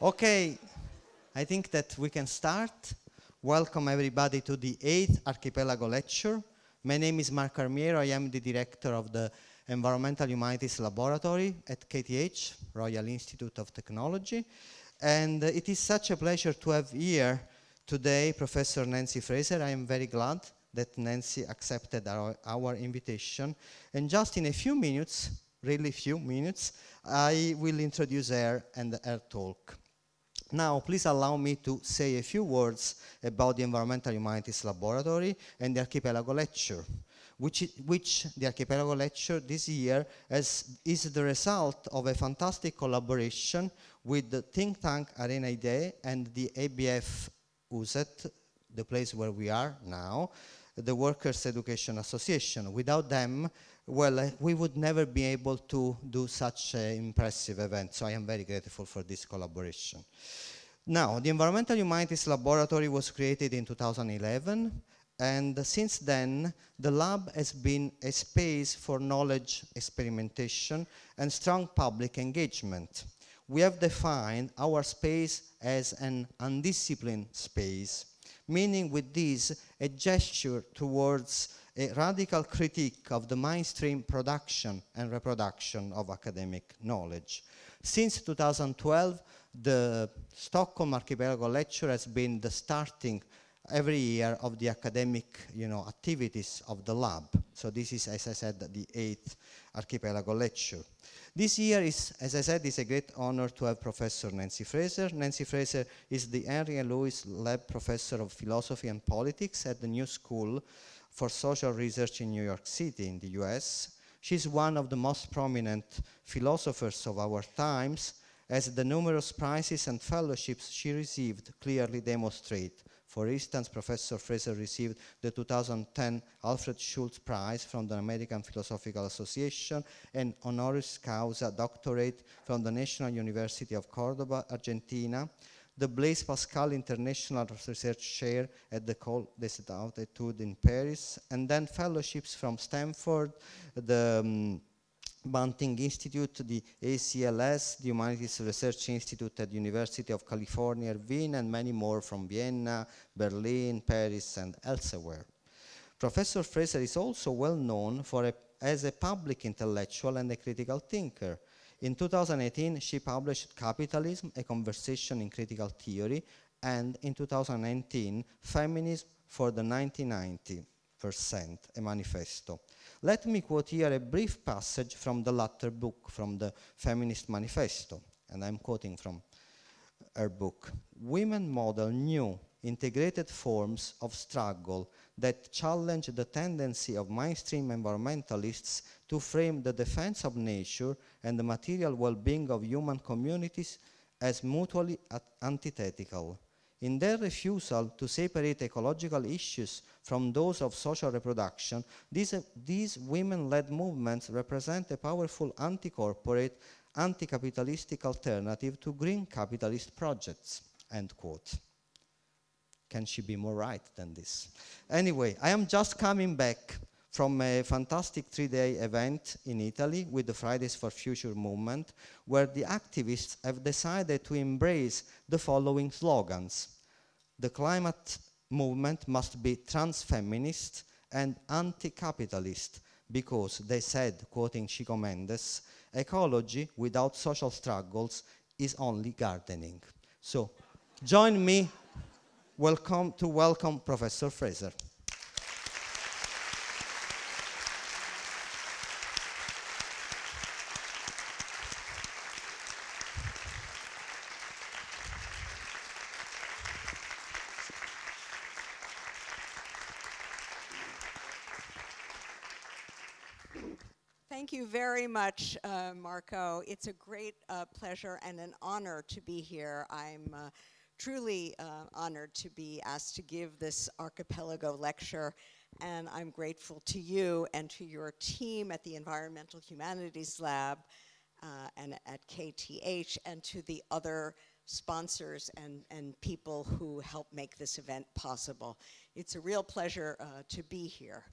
Okay, I think that we can start. Welcome everybody to the 8th Archipelago Lecture. My name is Marco Armiero. I am the director of the Environmental Humanities Laboratory at KTH, Royal Institute of Technology. And it is such a pleasure to have here today Professor Nancy Fraser. I am very glad that Nancy accepted our invitation. And just in a few minutes, really few minutes, I will introduce her and her talk. Now, please allow me to say a few words about the Environmental Humanities Laboratory and the Archipelago Lecture, which the Archipelago Lecture this year is the result of a fantastic collaboration with the think tank Arena Idee and the ABF USET, the place where we are now, the Workers' Education Association. Without them, well, we would never be able to do such an impressive event, so I am very grateful for this collaboration. Now, the Environmental Humanities Laboratory was created in 2011, and since then, the lab has been a space for knowledge experimentation and strong public engagement. We have defined our space as an undisciplined space, meaning with this a gesture towards a radical critique of the mainstream production and reproduction of academic knowledge. Since 2012, the Stockholm Archipelago Lecture has been the starting every year of the academic activities of the lab. So this is, as I said, the 8th Archipelago Lecture. This year is, as I said, is a great honor to have Professor Nancy Fraser. Nancy Fraser is the Henry and Lewis Lab Professor of Philosophy and Politics at the New School for Social Research in New York City in the US. She's one of the most prominent philosophers of our times, as the numerous prizes and fellowships she received clearly demonstrate. For instance, Professor Fraser received the 2010 Alfred Schultz Prize from the American Philosophical Association and honoris causa doctorate from the National University of Cordoba, Argentina, the Blaise Pascal International Research Chair at the École des Hautes-Études in Paris, and then fellowships from Stanford, the Banting Institute, the ACLS, the Humanities Research Institute at the University of California, Irvine, and many more from Vienna, Berlin, Paris, and elsewhere. Professor Fraser is also well known as a public intellectual and a critical thinker. In 2018, she published Capitalism, A Conversation in Critical Theory, and in 2019, Feminism for the 1990%, a manifesto. Let me quote here a brief passage from the latter book, from the Feminist Manifesto, and I'm quoting from her book. Women model new, integrated forms of struggle that challenge the tendency of mainstream environmentalists to frame the defense of nature and the material well-being of human communities as mutually antithetical. In their refusal to separate ecological issues from those of social reproduction, these women-led movements represent a powerful anti-corporate, anti-capitalistic alternative to green capitalist projects, end quote. Can she be more right than this? Anyway, I am just coming back from a fantastic 3-day event in Italy with the Fridays for Future movement, where the activists have decided to embrace the following slogans. The climate movement must be trans-feminist and anti-capitalist because, they said, quoting Chico Mendes, ecology without social struggles is only gardening. So, join me to welcome Professor Fraser. Thank you very much, Marco. It's a great pleasure and an honor to be here. I'm truly honored to be asked to give this Archipelago Lecture, and I'm grateful to you and to your team at the Environmental Humanities Lab and at KTH, and to the other sponsors and people who help make this event possible. It's a real pleasure to be here.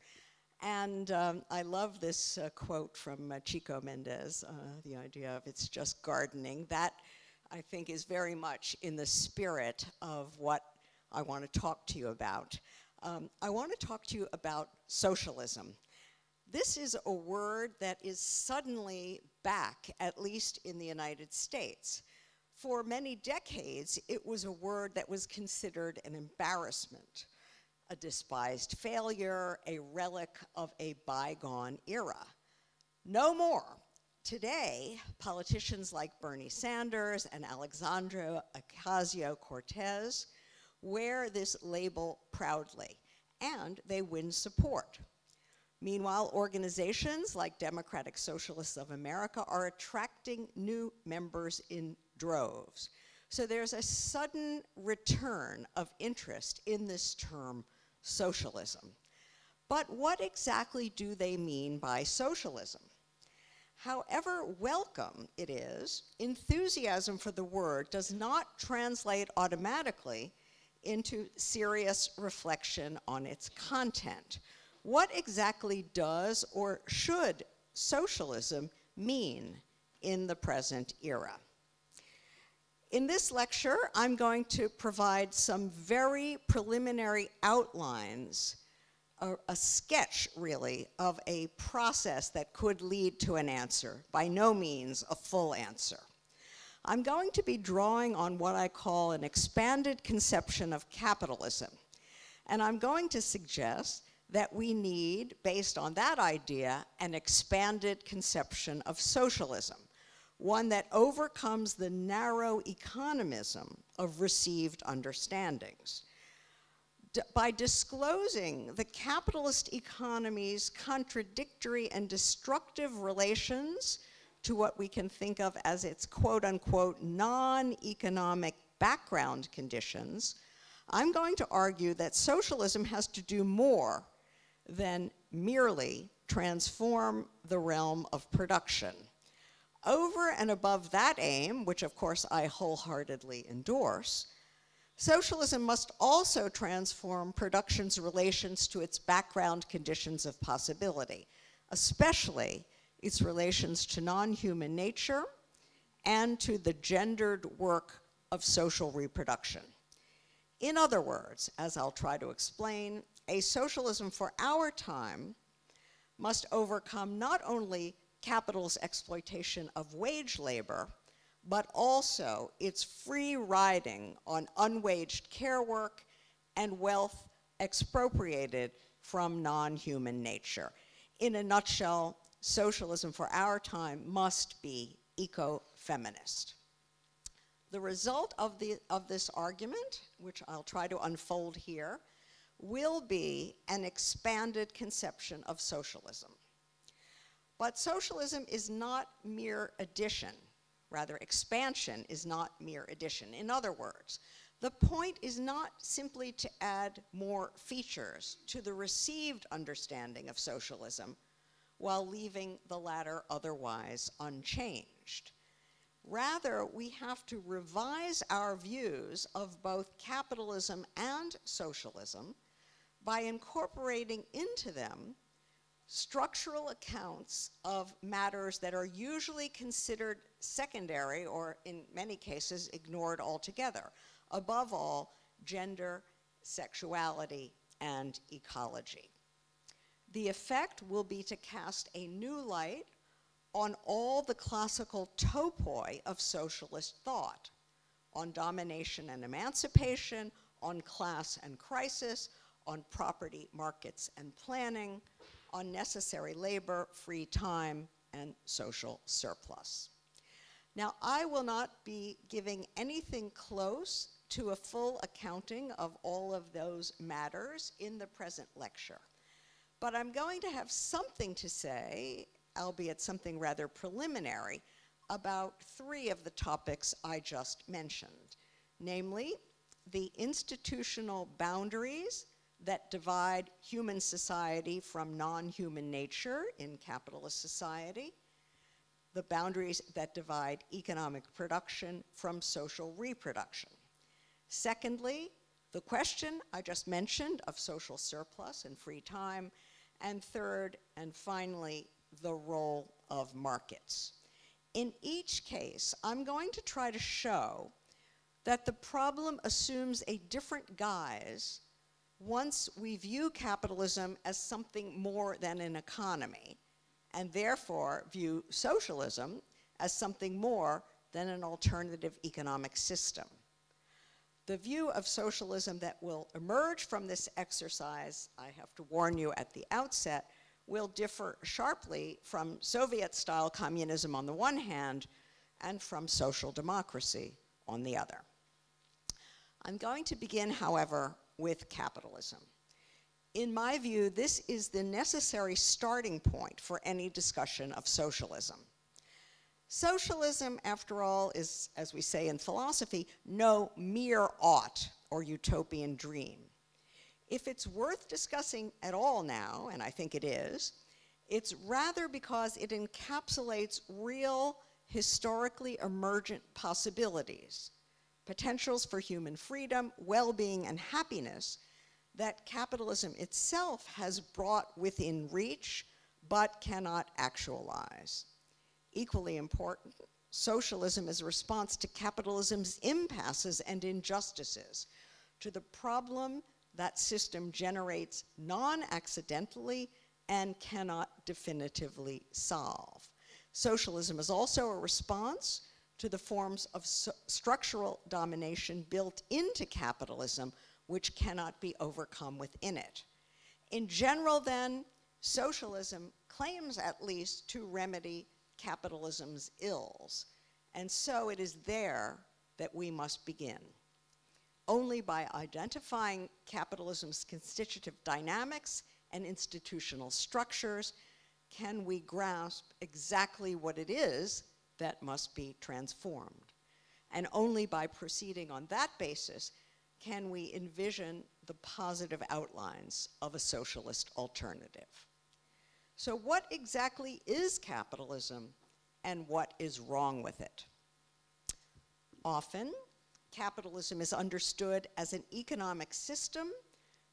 And I love this quote from Chico Mendes, the idea of it's just gardening. That I think is very much in the spirit of what I want to talk to you about. I want to talk to you about socialism. This is a word that is suddenly back, at least in the United States. For many decades, it was a word that was considered an embarrassment, a despised failure, a relic of a bygone era. No more. Today, politicians like Bernie Sanders and Alexandria Ocasio-Cortez wear this label proudly, and they win support. Meanwhile, organizations like Democratic Socialists of America are attracting new members in droves. So there's a sudden return of interest in this term, socialism. But what exactly do they mean by socialism? However welcome it is, enthusiasm for the word does not translate automatically into serious reflection on its content. What exactly does or should socialism mean in the present era? In this lecture, I'm going to provide some very preliminary outlines, a sketch, really, of a process that could lead to an answer, by no means a full answer. I'm going to be drawing on what I call an expanded conception of capitalism, and I'm going to suggest that we need, based on that idea, an expanded conception of socialism, one that overcomes the narrow economism of received understandings. By disclosing the capitalist economy's contradictory and destructive relations to what we can think of as its quote-unquote non-economic background conditions, I'm going to argue that socialism has to do more than merely transform the realm of production. Over and above that aim, which of course I wholeheartedly endorse, socialism must also transform production's relations to its background conditions of possibility, especially its relations to non-human nature and to the gendered work of social reproduction. In other words, as I'll try to explain, a socialism for our time must overcome not only capital's exploitation of wage labor, but also its free riding on unwaged care work and wealth expropriated from non-human nature. In a nutshell, socialism for our time must be eco-feminist. The result of this argument, which I'll try to unfold here, will be an expanded conception of socialism. But socialism is not mere addition. Rather, expansion is not mere addition. In other words, the point is not simply to add more features to the received understanding of socialism while leaving the latter otherwise unchanged. Rather, we have to revise our views of both capitalism and socialism by incorporating into them structural accounts of matters that are usually considered secondary or in many cases ignored altogether. Above all, gender, sexuality, and ecology. The effect will be to cast a new light on all the classical topoi of socialist thought, on domination and emancipation, on class and crisis, on property, markets, and planning, on necessary labor, free time, and social surplus. Now, I will not be giving anything close to a full accounting of all of those matters in the present lecture, but I'm going to have something to say, albeit something rather preliminary, about three of the topics I just mentioned, namely the institutional boundaries that divide human society from non-human nature in capitalist society, the boundaries that divide economic production from social reproduction. Secondly, the question I just mentioned of social surplus and free time, and third and finally, the role of markets. In each case, I'm going to try to show that the problem assumes a different guise once we view capitalism as something more than an economy, and therefore view socialism as something more than an alternative economic system. The view of socialism that will emerge from this exercise, I have to warn you at the outset, will differ sharply from Soviet-style communism on the one hand and from social democracy on the other. I'm going to begin, however, with capitalism. In my view, this is the necessary starting point for any discussion of socialism. Socialism, after all, is, as we say in philosophy, no mere ought or utopian dream. If it's worth discussing at all now, and I think it is, it's rather because it encapsulates real, historically emergent possibilities, potentials for human freedom, well-being, and happiness that capitalism itself has brought within reach, but cannot actualize. Equally important, socialism is a response to capitalism's impasses and injustices, to the problem that system generates non-accidentally and cannot definitively solve. Socialism is also a response to the forms of structural domination built into capitalism, which cannot be overcome within it. In general, then, socialism claims at least to remedy capitalism's ills, and so it is there that we must begin. Only by identifying capitalism's constitutive dynamics and institutional structures can we grasp exactly what it is that must be transformed. And only by proceeding on that basis can we envision the positive outlines of a socialist alternative. So what exactly is capitalism and what is wrong with it? Often, capitalism is understood as an economic system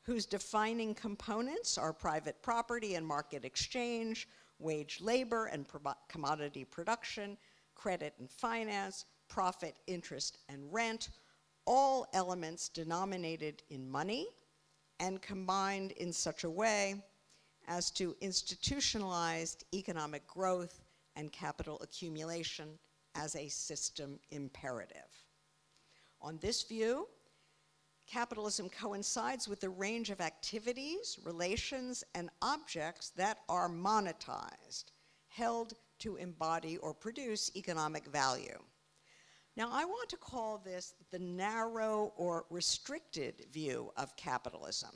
whose defining components are private property and market exchange, wage labor and commodity production, credit and finance, profit, interest, and rent, all elements denominated in money and combined in such a way as to institutionalize economic growth and capital accumulation as a system imperative. On this view, capitalism coincides with a range of activities, relations, and objects that are monetized, held to embody or produce economic value. Now, I want to call this the narrow or restricted view of capitalism.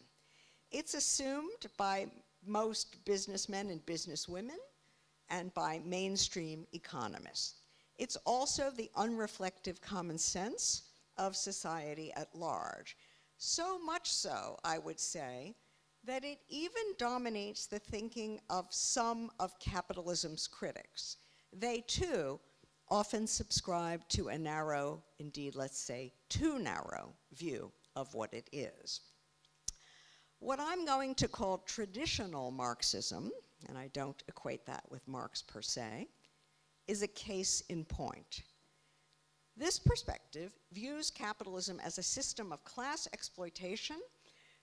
It's assumed by most businessmen and businesswomen and by mainstream economists. It's also the unreflective common sense of society at large. So much so, I would say, that it even dominates the thinking of some of capitalism's critics. They too often subscribe to a narrow, indeed let's say too narrow, view of what it is. What I'm going to call traditional Marxism, and I don't equate that with Marx per se, is a case in point. This perspective views capitalism as a system of class exploitation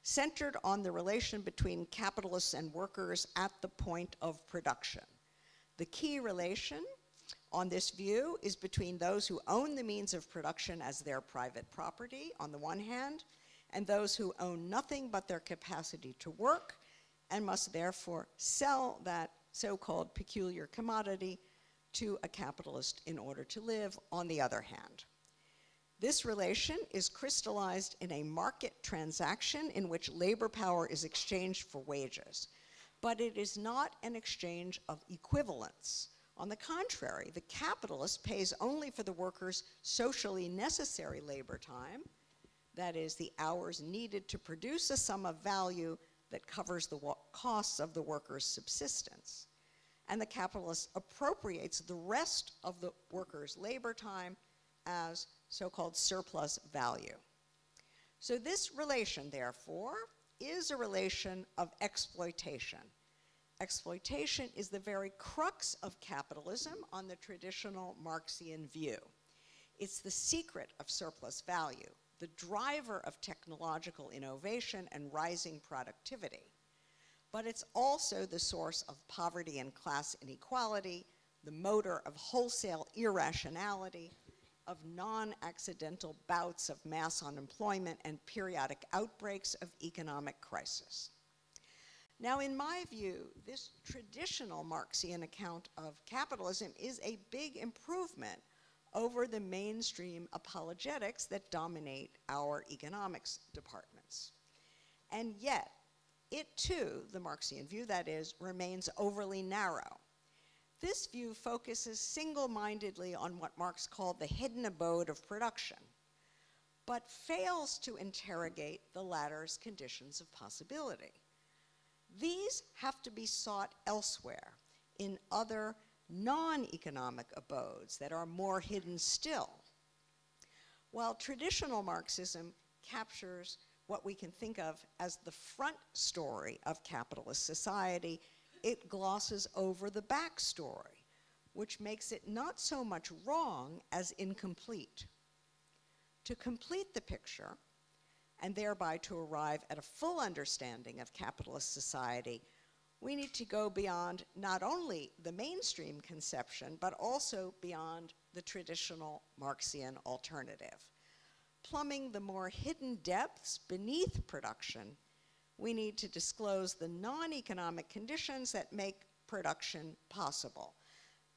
centered on the relation between capitalists and workers at the point of production. The key relation on this view is between those who own the means of production as their private property on the one hand, and those who own nothing but their capacity to work and must therefore sell that so-called peculiar commodity to a capitalist in order to live, on the other hand. This relation is crystallized in a market transaction in which labor power is exchanged for wages. But it is not an exchange of equivalence. On the contrary, the capitalist pays only for the worker's socially necessary labor time, that is, the hours needed to produce a sum of value that covers the costs of the worker's subsistence. And the capitalist appropriates the rest of the worker's labor time as so-called surplus value. So this relation, therefore, is a relation of exploitation. Exploitation is the very crux of capitalism on the traditional Marxian view. It's the secret of surplus value, the driver of technological innovation and rising productivity. But it's also the source of poverty and class inequality, the motor of wholesale irrationality, of non-accidental bouts of mass unemployment and periodic outbreaks of economic crisis. Now, in my view, this traditional Marxian account of capitalism is a big improvement over the mainstream apologetics that dominate our economics departments. And yet, it too, the Marxian view that is, remains overly narrow. This view focuses single-mindedly on what Marx called the hidden abode of production, but fails to interrogate the latter's conditions of possibility. These have to be sought elsewhere, in other non-economic abodes that are more hidden still. While traditional Marxism captures what we can think of as the front story of capitalist society, it glosses over the back story, which makes it not so much wrong as incomplete. To complete the picture, and thereby to arrive at a full understanding of capitalist society, we need to go beyond not only the mainstream conception, but also beyond the traditional Marxian alternative. Plumbing the more hidden depths beneath production, we need to disclose the non-economic conditions that make production possible.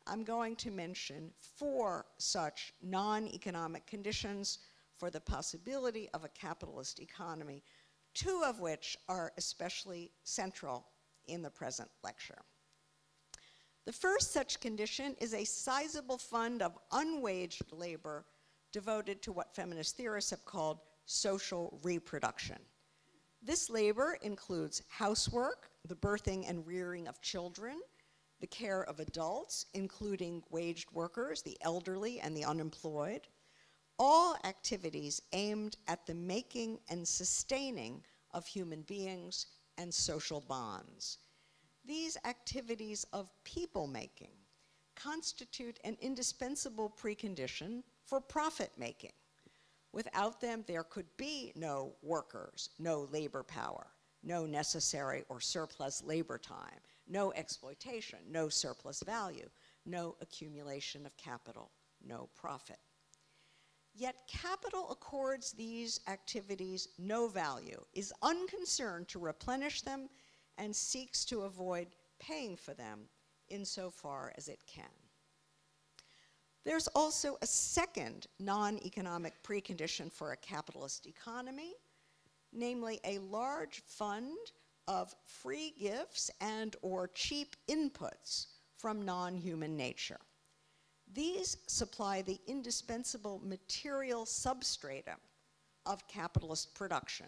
I'm going to mention 4 such non-economic conditions for the possibility of a capitalist economy, 2 of which are especially central in the present lecture. The first such condition is a sizable fund of unwaged labor devoted to what feminist theorists have called social reproduction. This labor includes housework, the birthing and rearing of children, the care of adults, including waged workers, the elderly, and the unemployed, all activities aimed at the making and sustaining of human beings and social bonds. These activities of people-making constitute an indispensable precondition for profit-making. Without them, there could be no workers, no labor power, no necessary or surplus labor time, no exploitation, no surplus value, no accumulation of capital, no profit. Yet capital accords these activities no value, is unconcerned to replenish them, and seeks to avoid paying for them insofar as it can. There's also a second non-economic precondition for a capitalist economy, namely a large fund of free gifts and or cheap inputs from non-human nature. These supply the indispensable material substratum of capitalist production,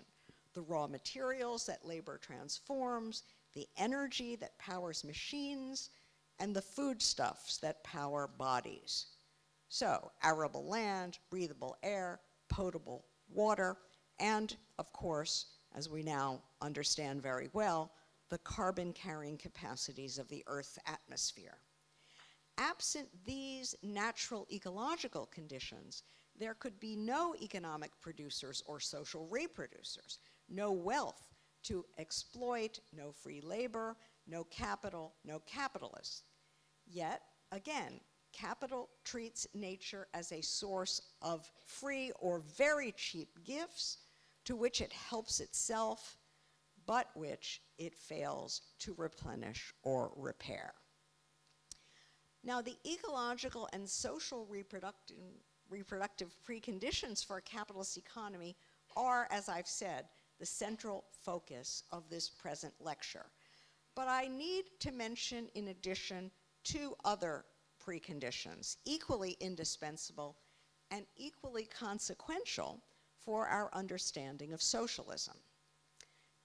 the raw materials that labor transforms, the energy that powers machines, and the foodstuffs that power bodies. So, arable land, breathable air, potable water, and, of course, as we now understand very well, the carbon-carrying capacities of the Earth's atmosphere. Absent these natural ecological conditions, there could be no economic producers or social reproducers, no wealth to exploit, no free labor, no capital, no capitalists. Yet, again, capital treats nature as a source of free or very cheap gifts to which it helps itself, but which it fails to replenish or repair. Now, the ecological and social reproductive preconditions for a capitalist economy are, as I've said, the central focus of this present lecture. But I need to mention, in addition, 2 other preconditions, equally indispensable and equally consequential for our understanding of socialism.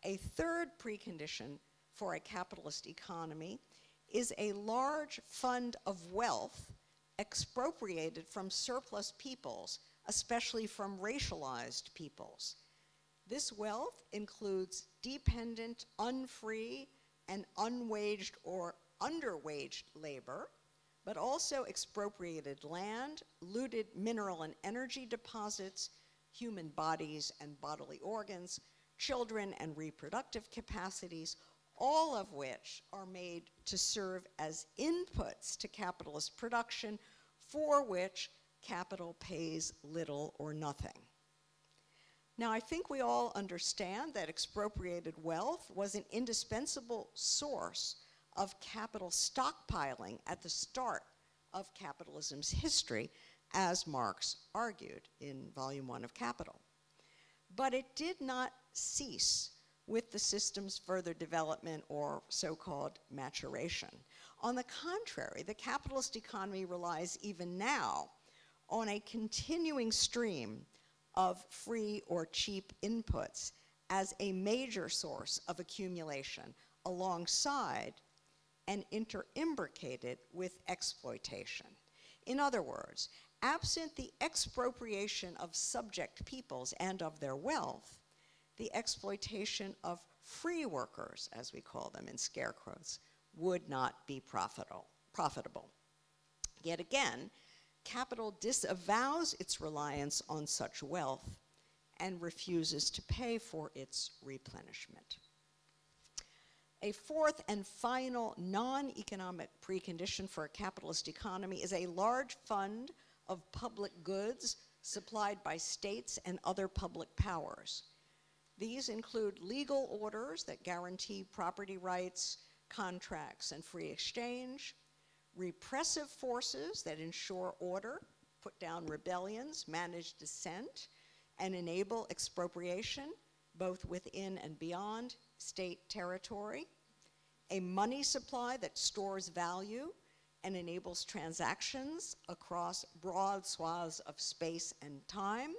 A third precondition for a capitalist economy is a large fund of wealth expropriated from surplus peoples, especially from racialized peoples. This wealth includes dependent, unfree, and unwaged or underwaged labor, but also expropriated land, looted mineral and energy deposits, human bodies and bodily organs, children and reproductive capacities, all of which are made to serve as inputs to capitalist production, for which capital pays little or nothing. Now, I think we all understand that expropriated wealth was an indispensable source of capital stockpiling at the start of capitalism's history, as Marx argued in Volume 1 of Capital. But it did not cease with the system's further development or so-called maturation. On the contrary, the capitalist economy relies even now on a continuing stream of free or cheap inputs as a major source of accumulation, alongside and interimbricated with exploitation. In other words, absent the expropriation of subject peoples and of their wealth, the exploitation of free workers, as we call them in scare quotes, would not be profitable. Yet again, capital disavows its reliance on such wealth and refuses to pay for its replenishment. A fourth and final non-economic precondition for a capitalist economy is a large fund of public goods supplied by states and other public powers. These include legal orders that guarantee property rights, contracts, and free exchange, repressive forces that ensure order, put down rebellions, manage dissent, and enable expropriation, both within and beyond state territory, a money supply that stores value and enables transactions across broad swaths of space and time,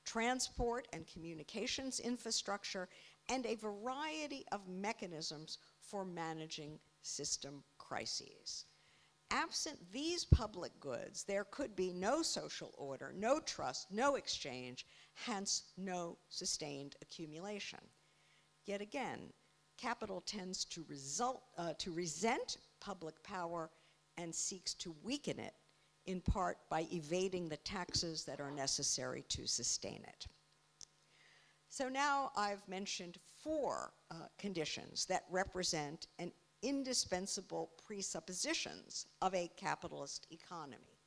transport and communications infrastructure, and a variety of mechanisms for managing system crises. Absent these public goods, there could be no social order, no trust, no exchange, hence no sustained accumulation. Yet again, capital tends to resent public power and seeks to weaken it, in part by evading the taxes that are necessary to sustain it. So now I've mentioned four conditions that represent an indispensable presuppositions of a capitalist economy.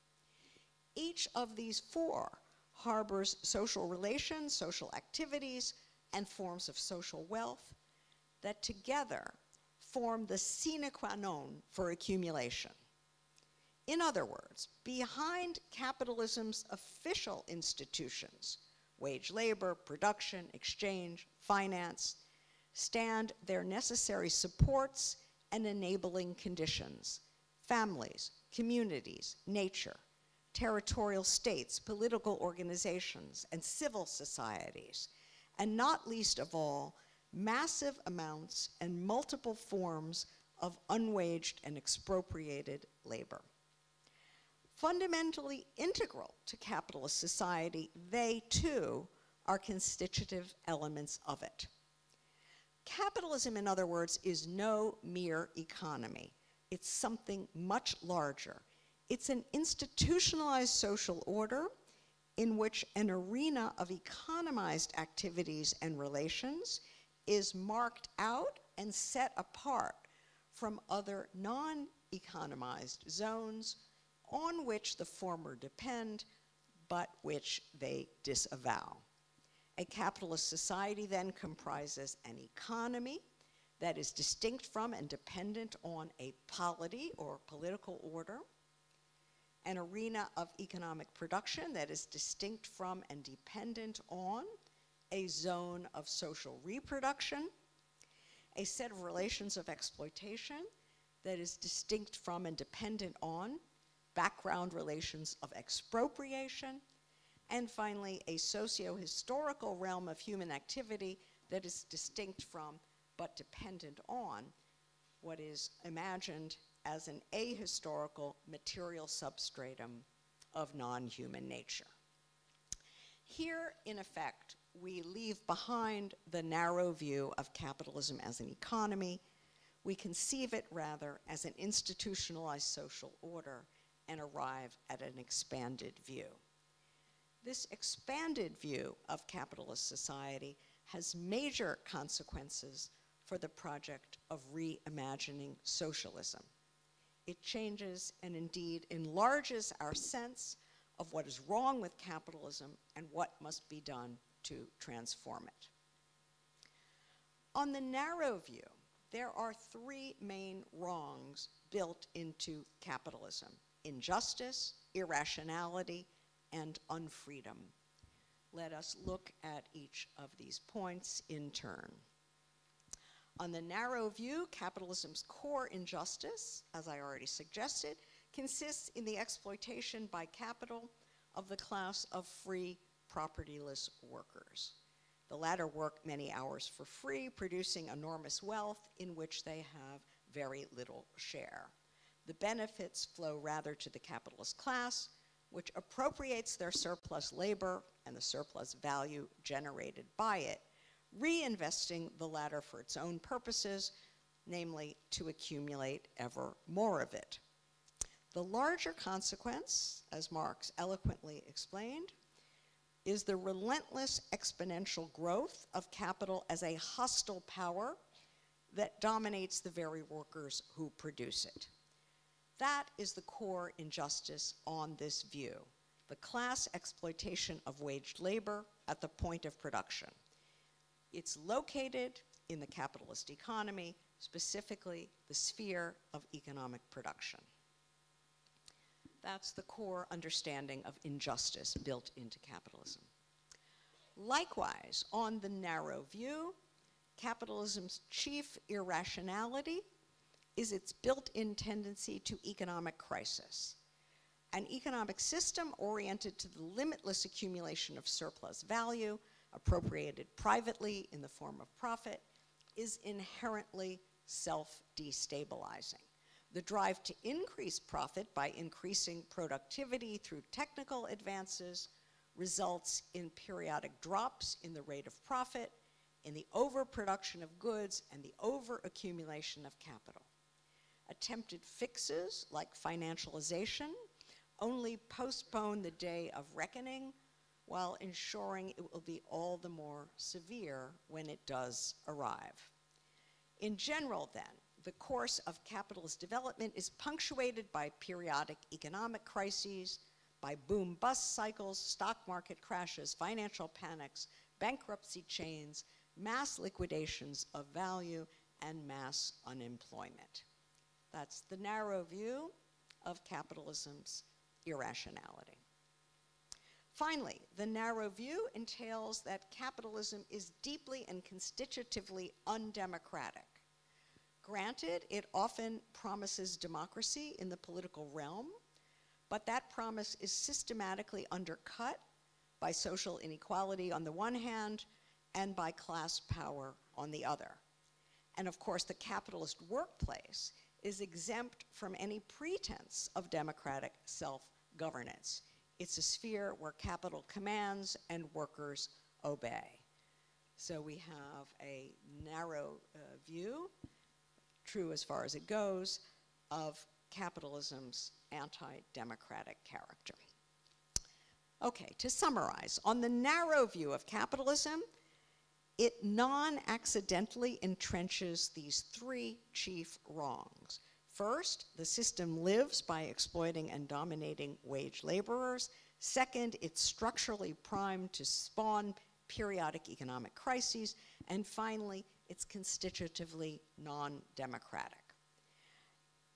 Each of these four harbors social relations, social activities, and forms of social wealth that together form the sine qua non for accumulation. In other words, behind capitalism's official institutions, wage labor, production, exchange, finance, stand their necessary supports and enabling conditions: families, communities, nature, territorial states, political organizations, and civil societies, and not least of all, massive amounts and multiple forms of unwaged and expropriated labor. Fundamentally integral to capitalist society, they too are constitutive elements of it. Capitalism, in other words, is no mere economy. It's something much larger. It's an institutionalized social order in which an arena of economized activities and relations is marked out and set apart from other non-economized zones on which the former depend, but which they disavow. A capitalist society then comprises an economy that is distinct from and dependent on a polity or political order, an arena of economic production that is distinct from and dependent on a zone of social reproduction, a set of relations of exploitation that is distinct from and dependent on background relations of expropriation, and finally, a socio-historical realm of human activity that is distinct from but dependent on what is imagined as an ahistorical material substratum of non-human nature. Here, in effect, we leave behind the narrow view of capitalism as an economy. We conceive it rather as an institutionalized social order and arrive at an expanded view. This expanded view of capitalist society has major consequences for the project of reimagining socialism. It changes and indeed enlarges our sense of what is wrong with capitalism and what must be done to transform it. On the narrow view, there are three main wrongs built into capitalism: injustice, irrationality, and unfreedom. Let us look at each of these points in turn. On the narrow view, capitalism's core injustice, as I already suggested, consists in the exploitation by capital of the class of free, propertyless workers. The latter work many hours for free, producing enormous wealth in which they have very little share. The benefits flow rather to the capitalist class, which appropriates their surplus labor and the surplus value generated by it, reinvesting the latter for its own purposes, namely to accumulate ever more of it. The larger consequence, as Marx eloquently explained, is the relentless exponential growth of capital as a hostile power that dominates the very workers who produce it. That is the core injustice on this view, the class exploitation of waged labor at the point of production. It's located in the capitalist economy, specifically the sphere of economic production. That's the core understanding of injustice built into capitalism. Likewise, on the narrow view, capitalism's chief irrationality is its built-in tendency to economic crisis. An economic system oriented to the limitless accumulation of surplus value, appropriated privately in the form of profit, is inherently self-destabilizing. The drive to increase profit by increasing productivity through technical advances results in periodic drops in the rate of profit, in the overproduction of goods, and the overaccumulation of capital. Attempted fixes, like financialization, only postpone the day of reckoning, while ensuring it will be all the more severe when it does arrive. In general, then, the course of capitalist development is punctuated by periodic economic crises, by boom-bust cycles, stock market crashes, financial panics, bankruptcy chains, mass liquidations of value, and mass unemployment. That's the narrow view of capitalism's irrationality. Finally, the narrow view entails that capitalism is deeply and constitutively undemocratic. Granted, it often promises democracy in the political realm, but that promise is systematically undercut by social inequality on the one hand and by class power on the other. And of course, the capitalist workplace is exempt from any pretense of democratic self-governance. It's a sphere where capital commands and workers obey. So we have a narrow view, true as far as it goes, of capitalism's anti-democratic character. Okay, to summarize, on the narrow view of capitalism, it non-accidentally entrenches these three chief wrongs. First, the system lives by exploiting and dominating wage laborers. Second, it's structurally primed to spawn periodic economic crises. And finally, it's constitutively non-democratic.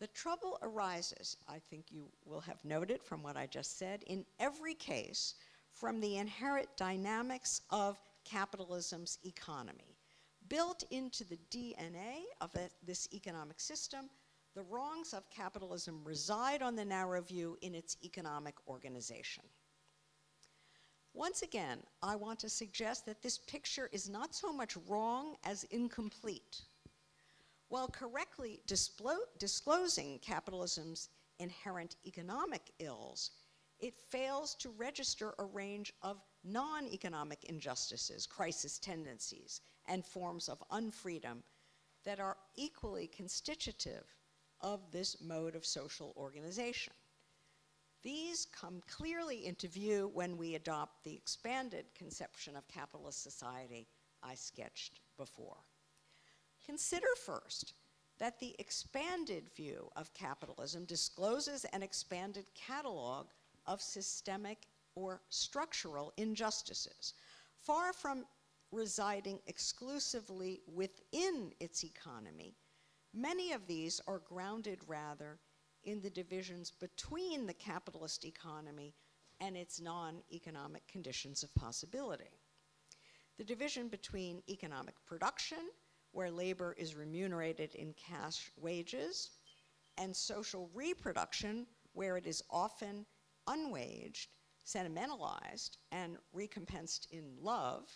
The trouble arises, I think you will have noted from what I just said, in every case from the inherent dynamics of capitalism's economy. Built into the DNA of this economic system, the wrongs of capitalism reside on the narrow view in its economic organization. Once again, I want to suggest that this picture is not so much wrong as incomplete. While correctly disclosing capitalism's inherent economic ills, it fails to register a range of non-economic injustices, crisis tendencies, and forms of unfreedom that are equally constitutive of this mode of social organization. These come clearly into view when we adopt the expanded conception of capitalist society I sketched before. Consider first that the expanded view of capitalism discloses an expanded catalog of systemic or structural injustices, far from residing exclusively within its economy. Many of these are grounded rather in the divisions between the capitalist economy and its non-economic conditions of possibility. The division between economic production, where labor is remunerated in cash wages, and social reproduction, where it is often unwaged, sentimentalized, and recompensed in love,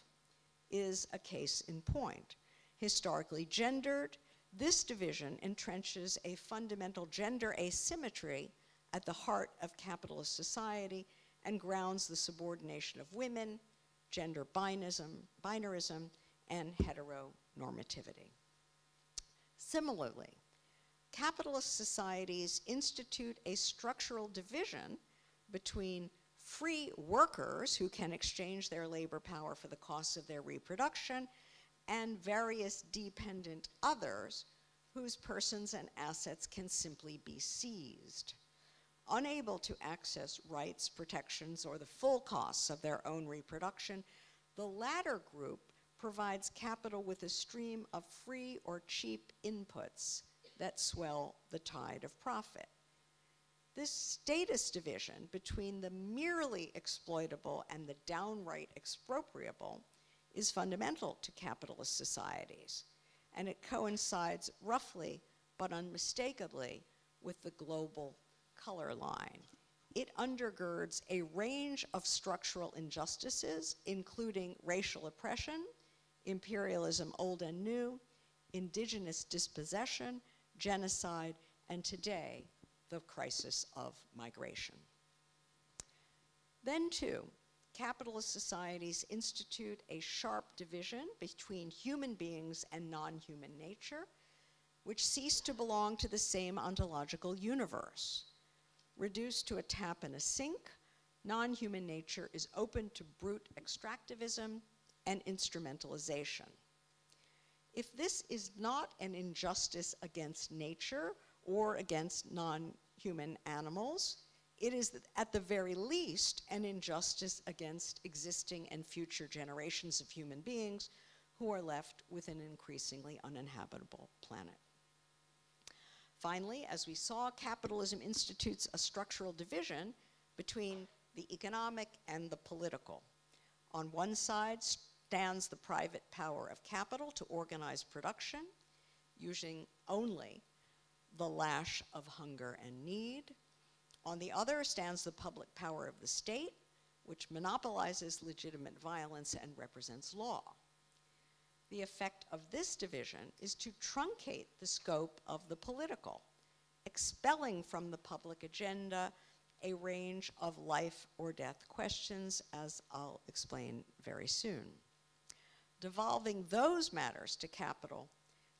is a case in point. Historically gendered, this division entrenches a fundamental gender asymmetry at the heart of capitalist society and grounds the subordination of women, gender binarism, and heteronormativity. Similarly, capitalist societies institute a structural division between free workers who can exchange their labor power for the costs of their reproduction and various dependent others whose persons and assets can simply be seized. Unable to access rights, protections, or the full costs of their own reproduction, the latter group provides capital with a stream of free or cheap inputs that swell the tide of profit. This status division between the merely exploitable and the downright expropriable is fundamental to capitalist societies, and it coincides roughly but unmistakably with the global color line. It undergirds a range of structural injustices, including racial oppression, imperialism old and new, indigenous dispossession, genocide, and today, the crisis of migration. Then too, capitalist societies institute a sharp division between human beings and non-human nature, which cease to belong to the same ontological universe. Reduced to a tap and a sink, non-human nature is open to brute extractivism and instrumentalization. If this is not an injustice against nature or against non-human animals, it is at the very least an injustice against existing and future generations of human beings who are left with an increasingly uninhabitable planet. Finally, as we saw, capitalism institutes a structural division between the economic and the political. On one side stands the private power of capital to organize production, using only the lash of hunger and need. On the other stands the public power of the state, which monopolizes legitimate violence and represents law. The effect of this division is to truncate the scope of the political, expelling from the public agenda a range of life or death questions, as I'll explain very soon. Devolving those matters to capital,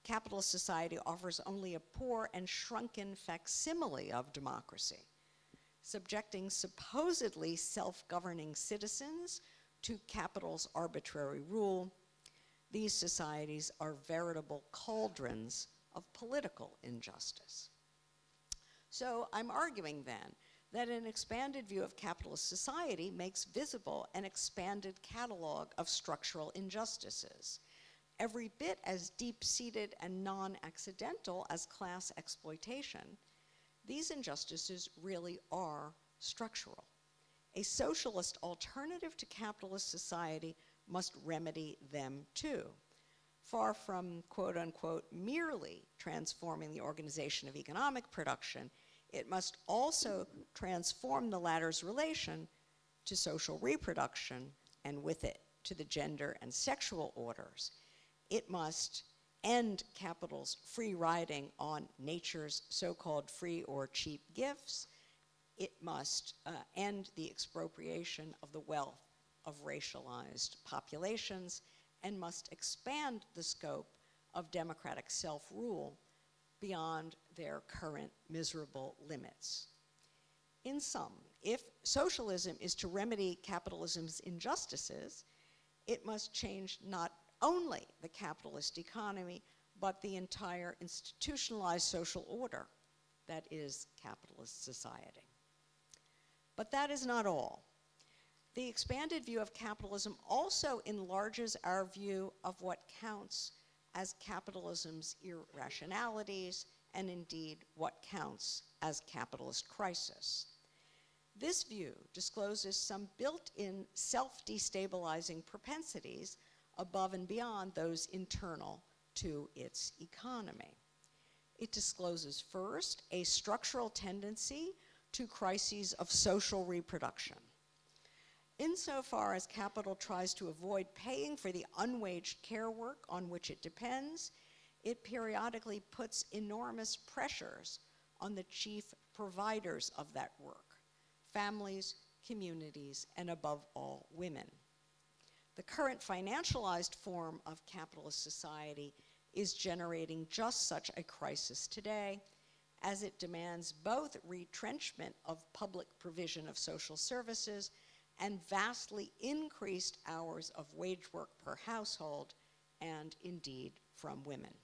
capitalist society offers only a poor and shrunken facsimile of democracy, subjecting supposedly self-governing citizens to capital's arbitrary rule. These societies are veritable cauldrons of political injustice. So I'm arguing then that an expanded view of capitalist society makes visible an expanded catalog of structural injustices, every bit as deep-seated and non-accidental as class exploitation. These injustices really are structural. A socialist alternative to capitalist society must remedy them too. Far from, quote unquote, merely transforming the organization of economic production, it must also transform the latter's relation to social reproduction and with it to the gender and sexual orders. It must end capital's free riding on nature's so-called free or cheap gifts. It must end the expropriation of the wealth of racialized populations and must expand the scope of democratic self-rule beyond their current miserable limits. In sum, if socialism is to remedy capitalism's injustices, it must change not only the capitalist economy, but the entire institutionalized social order that is capitalist society. But that is not all. The expanded view of capitalism also enlarges our view of what counts as capitalism's irrationalities, and indeed what counts as capitalist crisis. This view discloses some built-in self-destabilizing propensities above and beyond those internal to its economy. It discloses first a structural tendency to crises of social reproduction. Insofar as capital tries to avoid paying for the unwaged care work on which it depends, it periodically puts enormous pressures on the chief providers of that work: families, communities, and above all, women. The current financialized form of capitalist society is generating just such a crisis today, as it demands both retrenchment of public provision of social services and vastly increased hours of wage work per household, and indeed from women.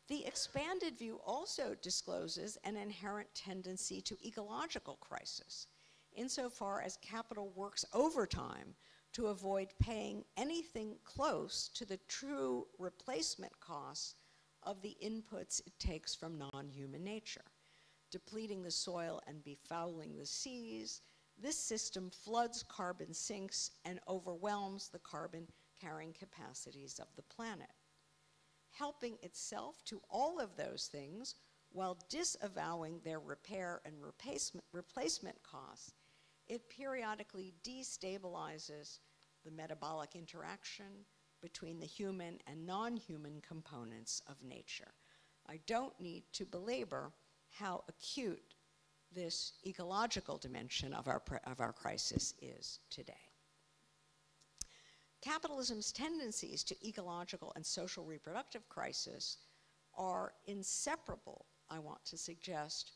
The expanded view also discloses an inherent tendency to ecological crisis, insofar as capital works overtime to avoid paying anything close to the true replacement costs of the inputs it takes from non-human nature. Depleting the soil and befouling the seas, this system floods carbon sinks and overwhelms the carbon-carrying capacities of the planet. Helping itself to all of those things while disavowing their repair and replacement costs, it periodically destabilizes the metabolic interaction between the human and non-human components of nature. I don't need to belabor how acute this ecological dimension of our crisis is today. Capitalism's tendencies to ecological and social reproductive crisis are inseparable, I want to suggest,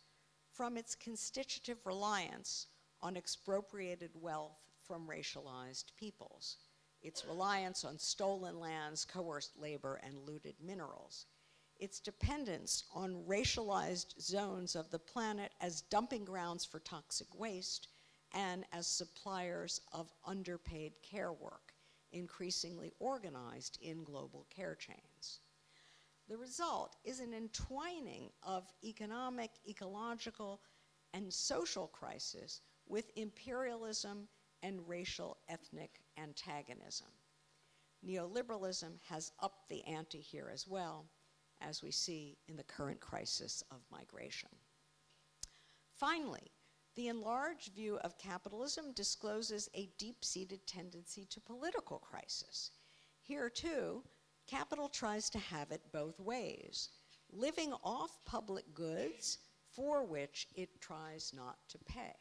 from its constitutive reliance on expropriated wealth from racialized peoples, its reliance on stolen lands, coerced labor, and looted minerals, its dependence on racialized zones of the planet as dumping grounds for toxic waste and as suppliers of underpaid care work, increasingly organized in global care chains. The result is an entwining of economic, ecological, and social crisis with imperialism and racial ethnic antagonism. Neoliberalism has upped the ante here as well, as we see in the current crisis of migration. Finally, the enlarged view of capitalism discloses a deep-seated tendency to political crisis. Here, too, capital tries to have it both ways, living off public goods for which it tries not to pay.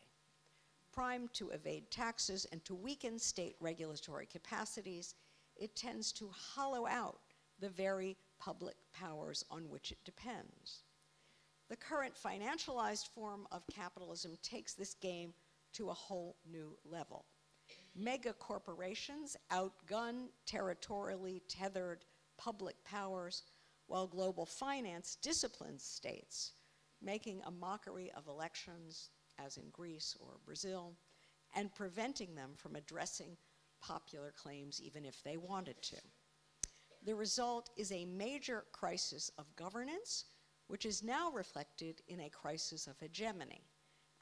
Primed to evade taxes and to weaken state regulatory capacities, it tends to hollow out the very public powers on which it depends. The current financialized form of capitalism takes this game to a whole new level. Mega corporations outgun territorially tethered public powers, while global finance disciplines states, making a mockery of elections, as in Greece or Brazil, and preventing them from addressing popular claims even if they wanted to. The result is a major crisis of governance, which is now reflected in a crisis of hegemony,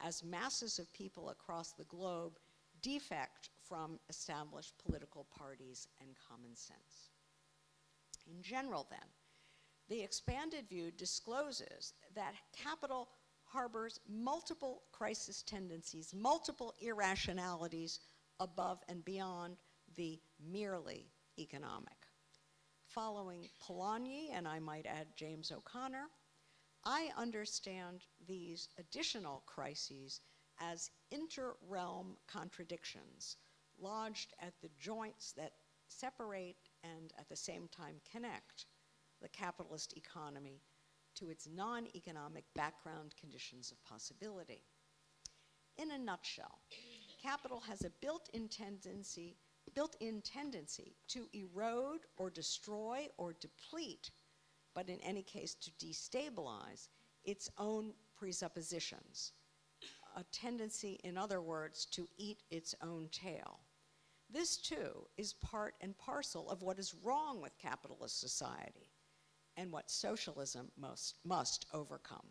as masses of people across the globe defect from established political parties and common sense. In general, then, the expanded view discloses that capital harbors multiple crisis tendencies, multiple irrationalities above and beyond the merely economic. Following Polanyi, and I might add James O'Connor, I understand these additional crises as inter-realm contradictions lodged at the joints that separate and at the same time connect the capitalist economy to its non-economic background conditions of possibility. In a nutshell, capital has a built-in tendency to erode or destroy or deplete, but in any case to destabilize its own presuppositions. A tendency, in other words, to eat its own tail. This too is part and parcel of what is wrong with capitalist society and what socialism must overcome.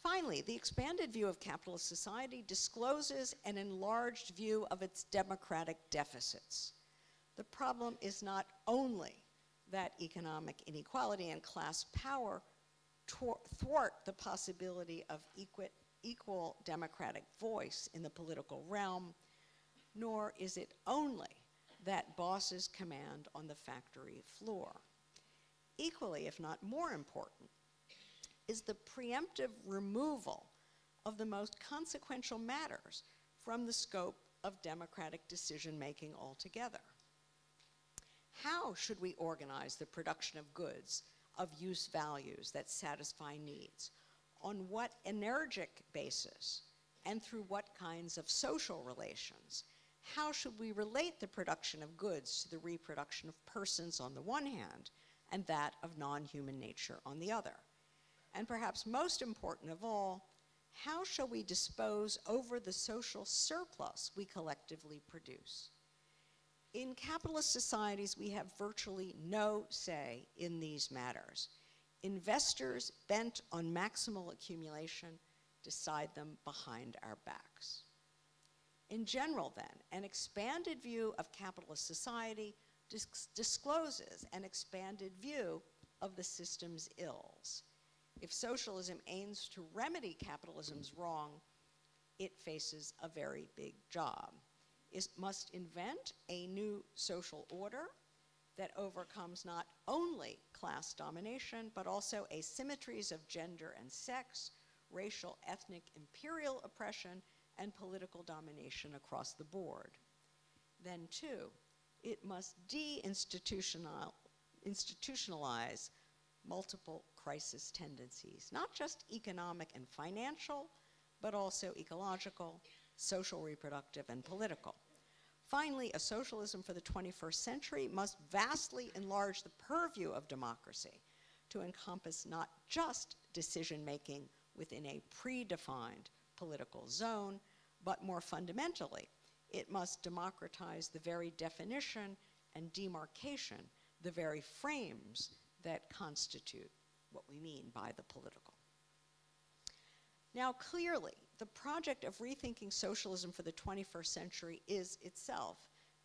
Finally, the expanded view of capitalist society discloses an enlarged view of its democratic deficits. The problem is not only that economic inequality and class power thwart the possibility of equal democratic voice in the political realm, nor is it only that bosses command on the factory floor. Equally, if not more important, is the preemptive removal of the most consequential matters from the scope of democratic decision-making altogether. How should we organize the production of goods of use values that satisfy needs? On what energetic basis and through what kinds of social relations? How should we relate the production of goods to the reproduction of persons on the one hand and that of non-human nature on the other? And perhaps most important of all, how shall we dispose over the social surplus we collectively produce? In capitalist societies, we have virtually no say in these matters. Investors bent on maximal accumulation decide them behind our backs. In general, then, an expanded view of capitalist society discloses an expanded view of the system's ills. If socialism aims to remedy capitalism's wrong, it faces a very big job. It must invent a new social order that overcomes not only class domination, but also asymmetries of gender and sex, racial, ethnic, imperial oppression, and political domination across the board. Then, too, it must institutionalize multiple crisis tendencies, not just economic and financial, but also ecological, social, reproductive, and political. Finally, a socialism for the 21st century must vastly enlarge the purview of democracy to encompass not just decision-making within a predefined political zone, but more fundamentally, it must democratize the very definition and demarcation, the very frames that constitute what we mean by the political. Now, clearly, the project of rethinking socialism for the 21st century is itself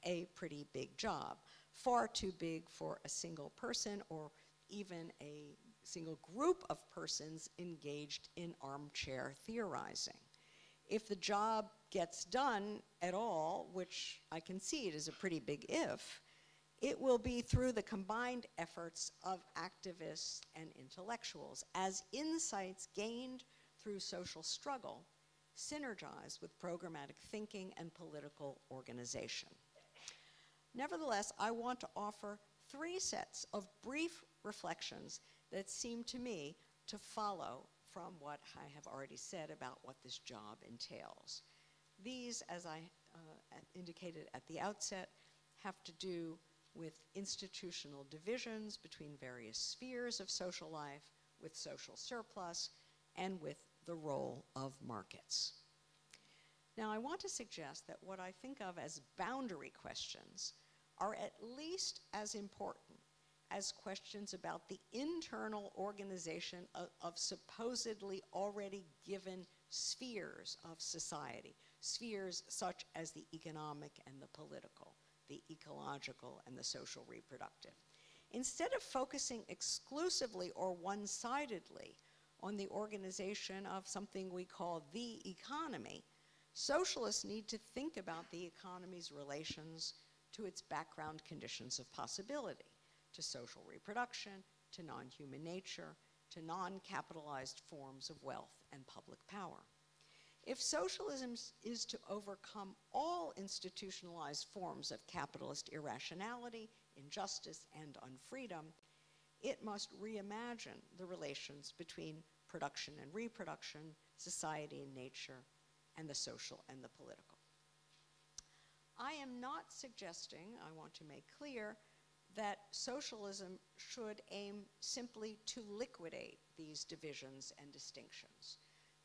a pretty big job, far too big for a single person or even a single group of persons engaged in armchair theorizing. If the job gets done at all, which I concede is a pretty big if, it will be through the combined efforts of activists and intellectuals as insights gained through social struggle synergize with programmatic thinking and political organization. Nevertheless, I want to offer 3 sets of brief reflections that seem to me to follow from what I have already said about what this job entails. These, as I indicated at the outset, have to do with institutional divisions between various spheres of social life, with social surplus, and with the role of markets. Now, I want to suggest that what I think of as boundary questions are at least as important as questions about the internal organization of supposedly already given spheres of society, spheres such as the economic and the political, the ecological and the social reproductive. Instead of focusing exclusively or one-sidedly on the organization of something we call the economy, socialists need to think about the economy's relations to its background conditions of possibility, to social reproduction, to non-human nature, to non-capitalized forms of wealth and public power. If socialism is to overcome all institutionalized forms of capitalist irrationality, injustice, and unfreedom, it must reimagine the relations between production and reproduction, society and nature, and the social and the political. I am not suggesting, I want to make clear, that socialism should aim simply to liquidate these divisions and distinctions.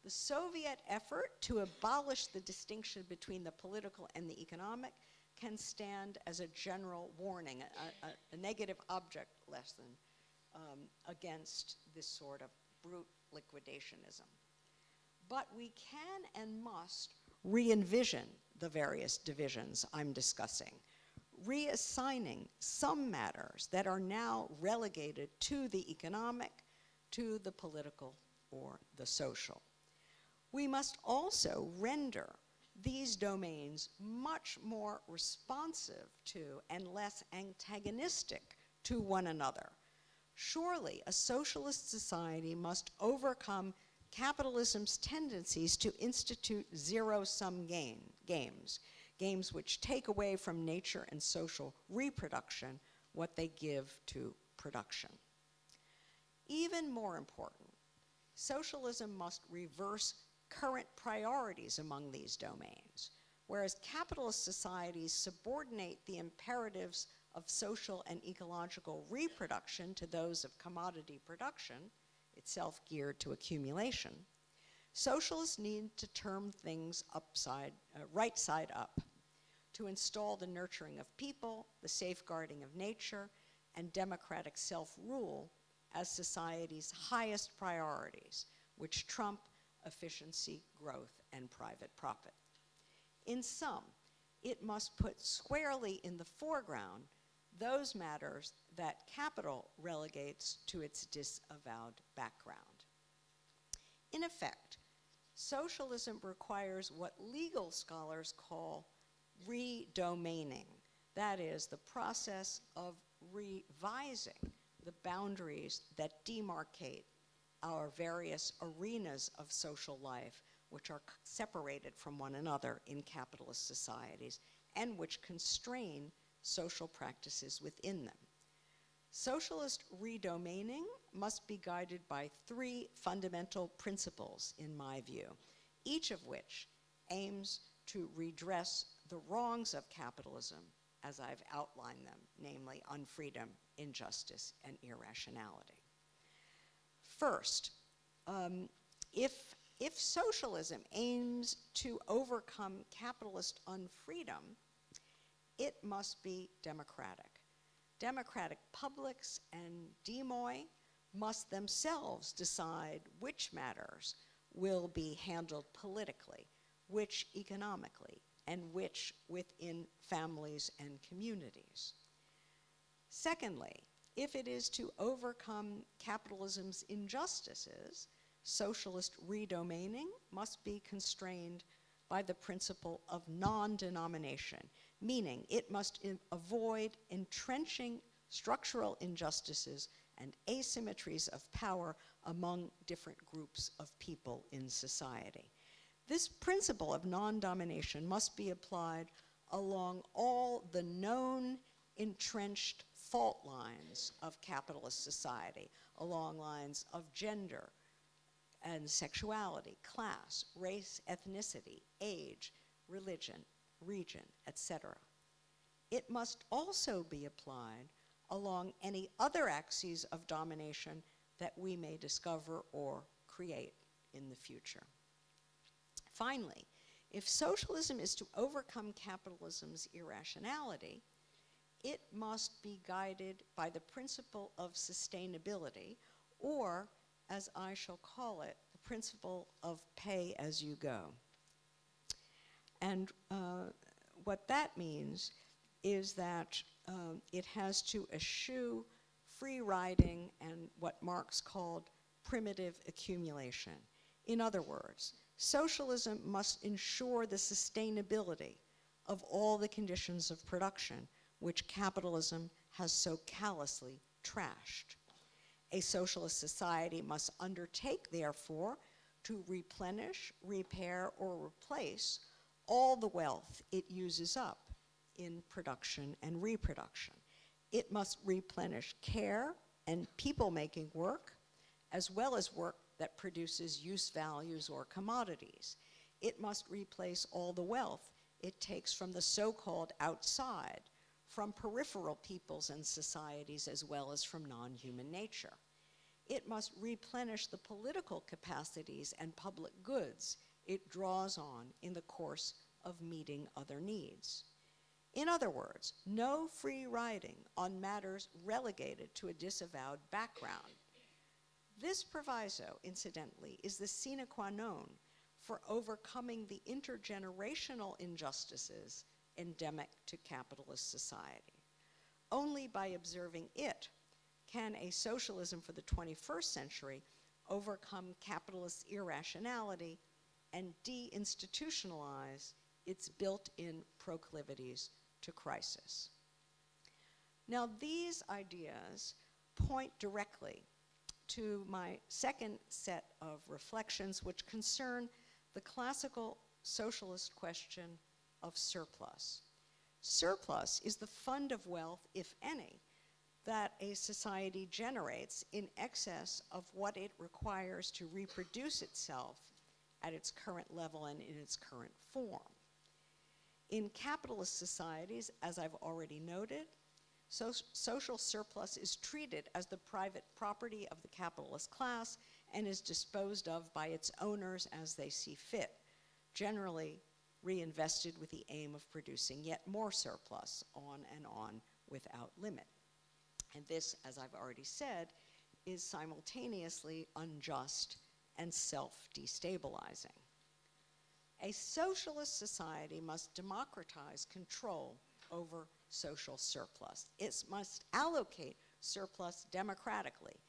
The Soviet effort to abolish the distinction between the political and the economic can stand as a general warning, a negative object lesson against this sort of brute liquidationism. But we can and must re-envision the various divisions I'm discussing, reassigning some matters that are now relegated to the economic, to the political, or the social. We must also render these domains much more responsive to and less antagonistic to one another. Surely a socialist society must overcome capitalism's tendencies to institute zero-sum games which take away from nature and social reproduction what they give to production. Even more important, socialism must reverse current priorities among these domains. Whereas capitalist societies subordinate the imperatives of social and ecological reproduction to those of commodity production, itself geared to accumulation, socialists need to turn things right side up, to install the nurturing of people, the safeguarding of nature, and democratic self-rule as society's highest priorities, which trump efficiency, growth, and private profit. In sum, it must put squarely in the foreground those matters that capital relegates to its disavowed background. In effect, socialism requires what legal scholars call redomaining. That is, the process of revising the boundaries that demarcate our various arenas of social life, which are separated from one another in capitalist societies and which constrain social practices within them. Socialist redomaining must be guided by three fundamental principles, in my view, each of which aims to redress the wrongs of capitalism as I've outlined them, namely unfreedom, injustice, and irrationality. First, if socialism aims to overcome capitalist unfreedom, it must be democratic. Democratic publics and demoi must themselves decide which matters will be handled politically, which economically, and which within families and communities. Secondly, if it is to overcome capitalism's injustices, socialist redomaining must be constrained by the principle of non-denomination, meaning it must avoid entrenching structural injustices and asymmetries of power among different groups of people in society. This principle of non-domination must be applied along all the known entrenched fault lines of capitalist society, along lines of gender and sexuality, class, race, ethnicity, age, religion, region, etc. It must also be applied along any other axes of domination that we may discover or create in the future. Finally, if socialism is to overcome capitalism's irrationality, it must be guided by the principle of sustainability, or, as I shall call it, the principle of pay as you go. And what that means is that it has to eschew free riding and what Marx called primitive accumulation. In other words, socialism must ensure the sustainability of all the conditions of production which capitalism has so callously trashed. A socialist society must undertake, therefore, to replenish, repair, or replace all the wealth it uses up in production and reproduction. It must replenish care and people-making work, as well as work that produces use values or commodities. It must replace all the wealth it takes from the so-called outside, from peripheral peoples and societies, as well as from non-human nature. It must replenish the political capacities and public goods it draws on in the course of meeting other needs. In other words, no free riding on matters relegated to a disavowed background. This proviso, incidentally, is the sine qua non for overcoming the intergenerational injustices endemic to capitalist society. Only by observing it can a socialism for the 21st century overcome capitalist irrationality and deinstitutionalize its built-in proclivities to crisis. Now, these ideas point directly to my second set of reflections, which concern the classical socialist question of surplus. Surplus is the fund of wealth, if any, that a society generates in excess of what it requires to reproduce itself at its current level and in its current form. In capitalist societies, as I've already noted, social surplus is treated as the private property of the capitalist class and is disposed of by its owners as they see fit, generally reinvested with the aim of producing yet more surplus on and on without limit. And this, as I've already said, is simultaneously unjust and self-destabilizing. A socialist society must democratize control over social surplus. It must allocate surplus democratically,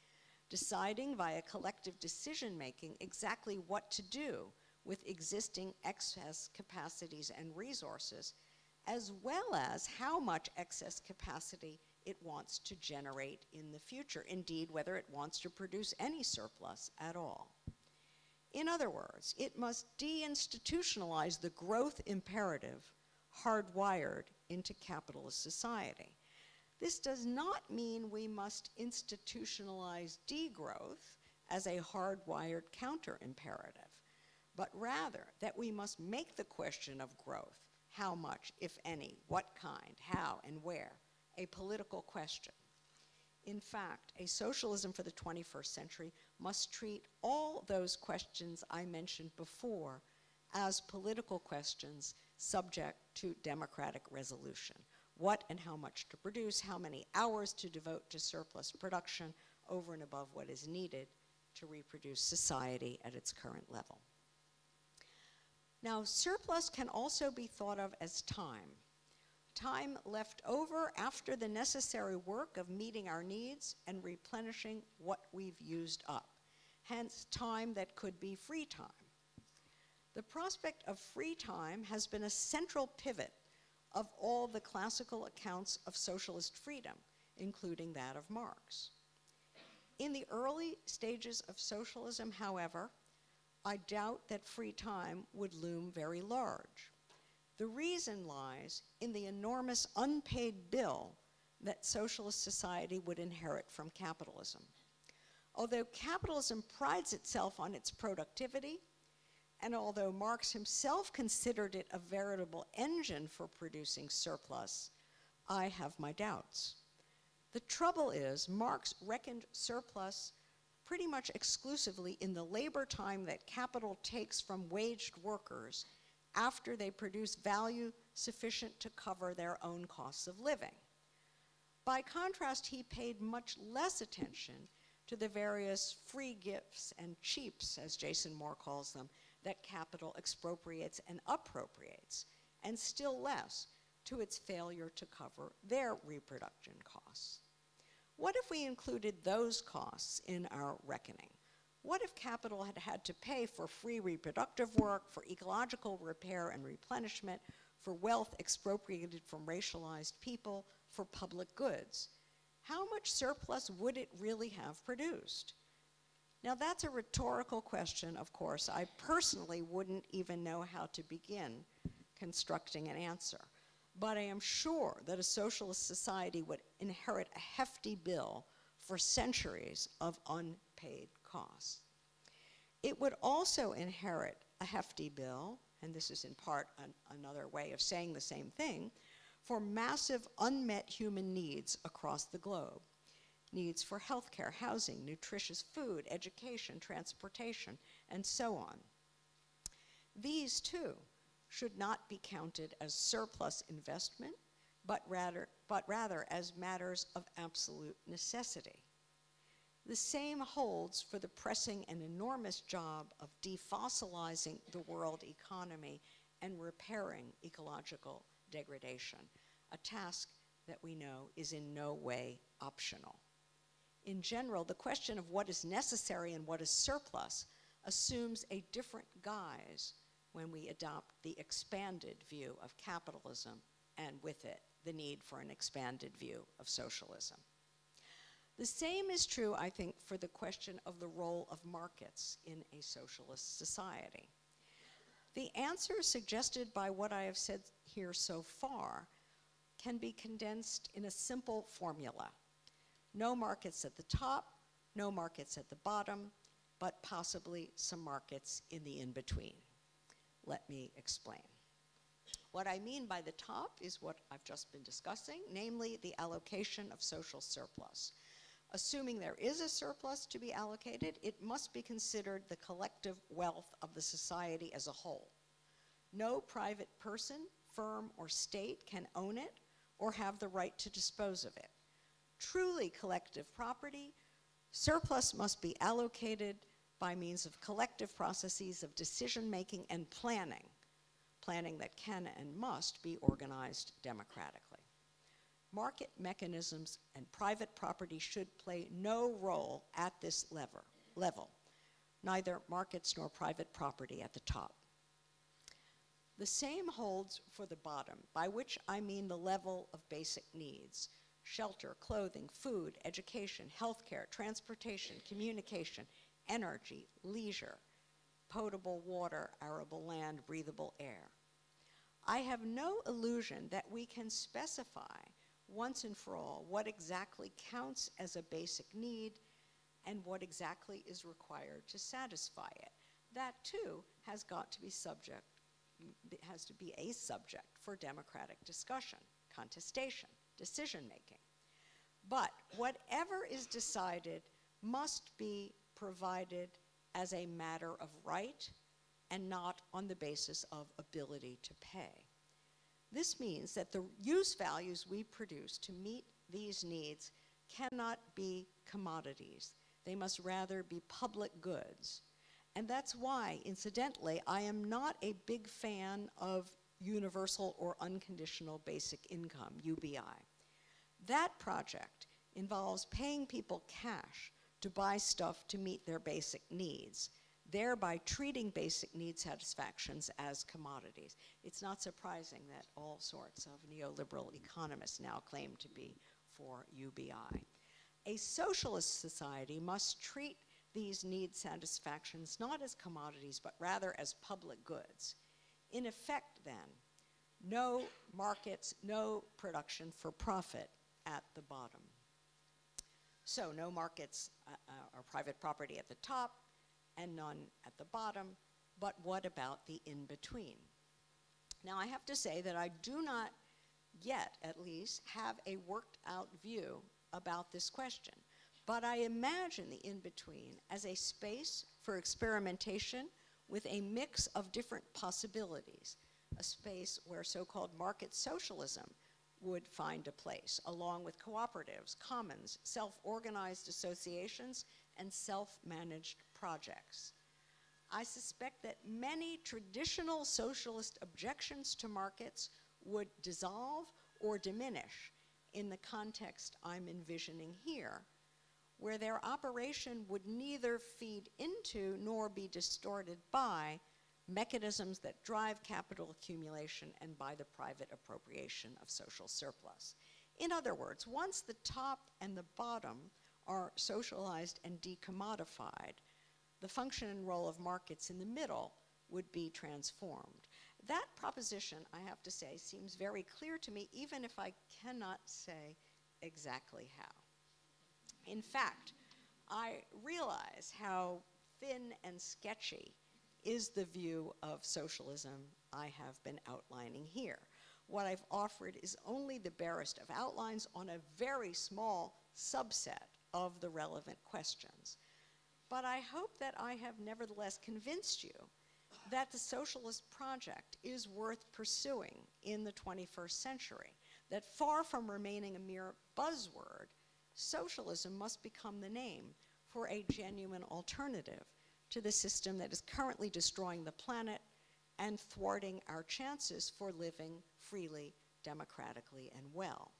deciding via collective decision-making exactly what to do with existing excess capacities and resources, as well as how much excess capacity it wants to generate in the future, indeed, whether it wants to produce any surplus at all. In other words, it must deinstitutionalize the growth imperative hardwired into capitalist society. This does not mean we must institutionalize degrowth as a hardwired counter-imperative, but rather that we must make the question of growth, how much, if any, what kind, how, and where, a political question. In fact, a socialism for the 21st century must treat all those questions I mentioned before as political questions subject to democratic resolution. What and how much to produce, how many hours to devote to surplus production over and above what is needed to reproduce society at its current level. Now, surplus can also be thought of as time. Time left over after the necessary work of meeting our needs and replenishing what we've used up. Hence, time that could be free time. The prospect of free time has been a central pivot of all the classical accounts of socialist freedom, including that of Marx. In the early stages of socialism, however, I doubt that free time would loom very large. The reason lies in the enormous unpaid bill that socialist society would inherit from capitalism. Although capitalism prides itself on its productivity, and although Marx himself considered it a veritable engine for producing surplus, I have my doubts. The trouble is, Marx reckoned surplus pretty much exclusively in the labor time that capital takes from waged workers after they produce value sufficient to cover their own costs of living. By contrast, he paid much less attention to the various free gifts and cheaps, as Jason Moore calls them, that capital expropriates and appropriates, and still less to its failure to cover their reproduction costs. What if we included those costs in our reckoning? What if capital had had to pay for free reproductive work, for ecological repair and replenishment, for wealth expropriated from racialized people, for public goods? How much surplus would it really have produced? Now that's a rhetorical question, of course. I personally wouldn't even know how to begin constructing an answer. But I am sure that a socialist society would inherit a hefty bill for centuries of unpaid costs. It would also inherit a hefty bill, and this is in part another way of saying the same thing, for massive unmet human needs across the globe. Needs for healthcare, housing, nutritious food, education, transportation, and so on. These, too, should not be counted as surplus investment, but rather as matters of absolute necessity. The same holds for the pressing and enormous job of defossilizing the world economy and repairing ecological degradation, a task that we know is in no way optional. In general, the question of what is necessary and what is surplus assumes a different guise when we adopt the expanded view of capitalism, and with it, the need for an expanded view of socialism. The same is true, I think, for the question of the role of markets in a socialist society. The answer suggested by what I have said here so far can be condensed in a simple formula. No markets at the top, no markets at the bottom, but possibly some markets in the in-between. Let me explain. What I mean by the top is what I've just been discussing, namely the allocation of social surplus. Assuming there is a surplus to be allocated, it must be considered the collective wealth of the society as a whole. No private person, firm, or state can own it or have the right to dispose of it. Truly collective property, surplus must be allocated by means of collective processes of decision-making and planning that can and must be organized democratically. Market mechanisms and private property should play no role at this level, neither markets nor private property at the top. The same holds for the bottom, by which I mean the level of basic needs: shelter, clothing, food, education, healthcare, transportation, communication, energy, leisure, potable water, arable land, breathable air. I have no illusion that we can specify once and for all what exactly counts as a basic need and what exactly is required to satisfy it. That too has got to be a subject for democratic discussion, contestation, decision-making. But whatever is decided must be provided as a matter of right and not on the basis of ability to pay. This means that the use values we produce to meet these needs cannot be commodities. They must rather be public goods. And that's why, incidentally, I am not a big fan of universal or unconditional basic income, UBI. That project involves paying people cash to buy stuff to meet their basic needs, thereby treating basic need satisfactions as commodities. It's not surprising that all sorts of neoliberal economists now claim to be for UBI. A socialist society must treat these need satisfactions not as commodities, but rather as public goods. In effect, then, no markets, no production for profit at the bottom. So no markets or private property at the top and none at the bottom, but what about the in-between? Now I have to say that I do not yet, at least, have a worked out view about this question, but I imagine the in-between as a space for experimentation with a mix of different possibilities, a space where so-called market socialism would find a place, along with cooperatives, commons, self-organized associations, and self-managed projects. I suspect that many traditional socialist objections to markets would dissolve or diminish in the context I'm envisioning here, where their operation would neither feed into nor be distorted by mechanisms that drive capital accumulation and by the private appropriation of social surplus. In other words, once the top and the bottom are socialized and decommodified, the function and role of markets in the middle would be transformed. That proposition, I have to say, seems very clear to me, even if I cannot say exactly how. In fact, I realize how thin and sketchy is the view of socialism I have been outlining here. What I've offered is only the barest of outlines on a very small subset of the relevant questions. But I hope that I have nevertheless convinced you that the socialist project is worth pursuing in the 21st century, that far from remaining a mere buzzword, socialism must become the name for a genuine alternative to the system that is currently destroying the planet and thwarting our chances for living freely, democratically, and well.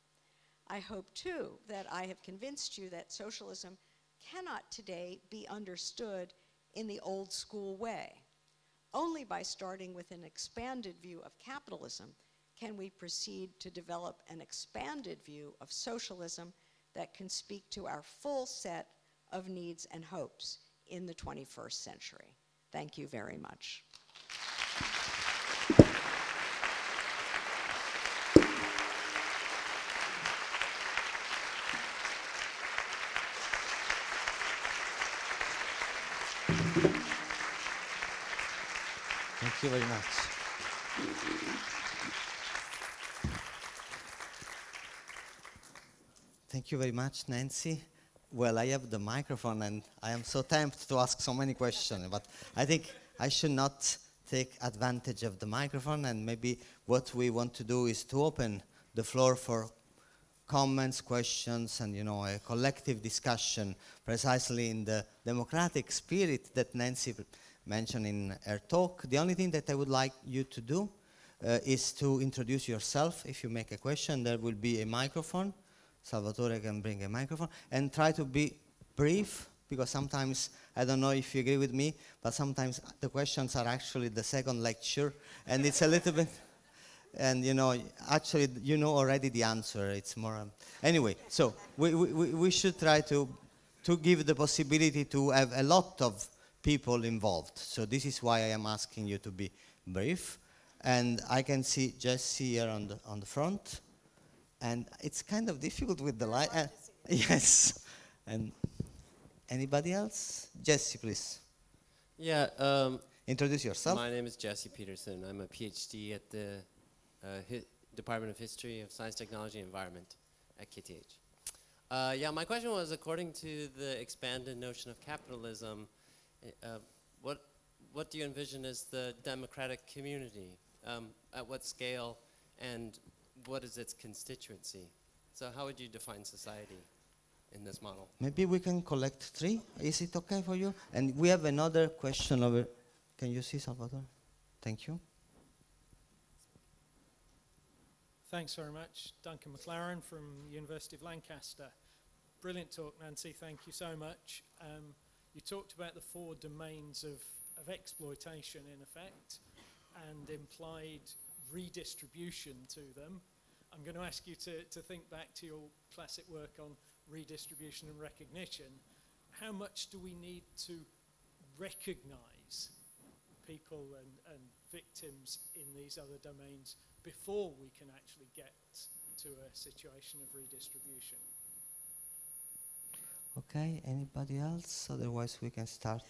I hope, too, that I have convinced you that socialism cannot today be understood in the old school way. Only by starting with an expanded view of capitalism can we proceed to develop an expanded view of socialism that can speak to our full set of needs and hopes in the 21st century. Thank you very much. Thank you very much. Thank you very much, Nancy. Well, I have the microphone and I am so tempted to ask so many questions, but I think I should not take advantage of the microphone, and maybe what we want to do is to open the floor for comments, questions, and a collective discussion precisely in the democratic spirit that Nancy mentioned in her talk. The only thing that I would like you to do is to introduce yourself. If you make a question, there will be a microphone. Salvatore can bring a microphone, and try to be brief, because sometimes, I don't know if you agree with me, but sometimes the questions are actually the second lecture, and it's a little bit, and actually you know already the answer. It's more, anyway, so we should try to give the possibility to have a lot of people involved. So this is why I am asking you to be brief. And I can see Jesse here on the front. And it's kind of difficult with the light. Yes. And anybody else? Jesse, please. Yeah. Introduce yourself. My name is Jesse Peterson. I'm a PhD at the Department of History of Science, Technology, and Environment at KTH. Yeah, my question was, according to the expanded notion of capitalism, what do you envision as the democratic community? At what scale, and what is its constituency? So how would you define society in this model? Maybe we can collect 3. Is it okay for you? And we have another question over. Can you see, Salvatore? Thank you. Thanks very much. Duncan McLaren from University of Lancaster. Brilliant talk, Nancy. Thank you so much. You talked about the 4 domains of exploitation, in effect, and implied redistribution to them. I'm going to ask you to think back to your classic work on redistribution and recognition. How much do we need to recognize people and victims in these other domains before we can actually get to a situation of redistribution? Okay, anybody else? Otherwise we can start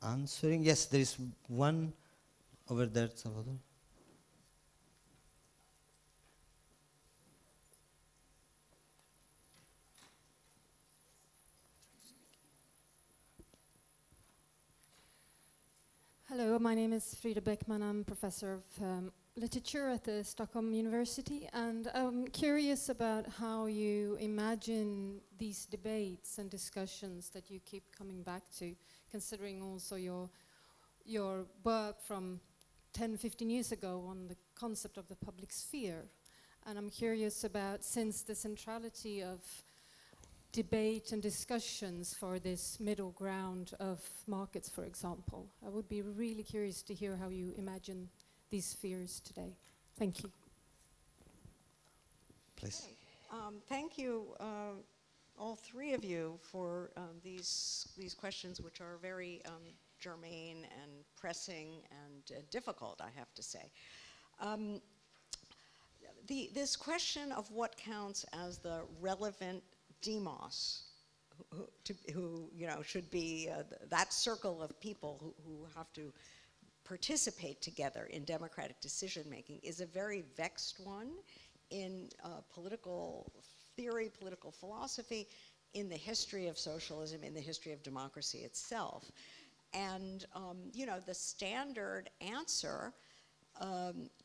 answering. Yes, there is one over there, Salvatore. Hello, my name is Frida Beckman. I'm professor of literature at the Stockholm University, and I'm curious about how you imagine these debates and discussions that you keep coming back to, considering also your work from 10, 15 years ago on the concept of the public sphere. And I'm curious about, since the centrality of debate and discussions for this middle ground of markets, for example, I would be really curious to hear how you imagine these spheres today. Thank you. Please. Thank you all three of you for these questions, which are very germane and pressing and difficult, I have to say. This question of what counts as the relevant demos, who you know, should be that circle of people who have to participate together in democratic decision-making, is a very vexed one in political theory, political philosophy, in the history of socialism, in the history of democracy itself. And you know, the standard answer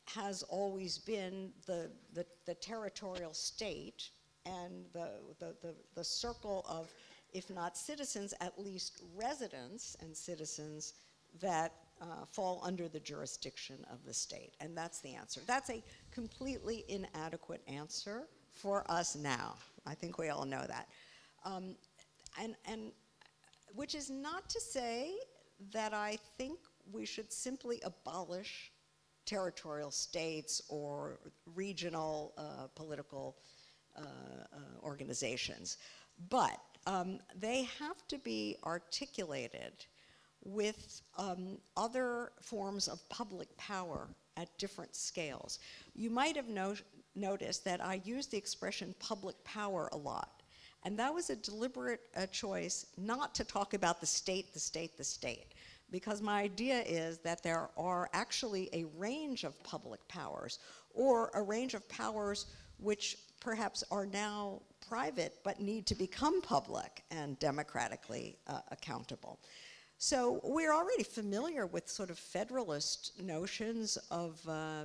has always been the territorial state and the circle of, if not citizens, at least residents and citizens that fall under the jurisdiction of the state. And that's the answer. That's a completely inadequate answer for us now. I think we all know that. And which is not to say that I think we should simply abolish territorial states or regional political organizations. But they have to be articulated with other forms of public power at different scales. You might have noticed that I use the expression public power a lot. And that was a deliberate choice not to talk about the state, the state, the state. Because my idea is that there are actually a range of public powers, or a range of powers which perhaps are now private but need to become public and democratically accountable. So we're already familiar with sort of federalist notions of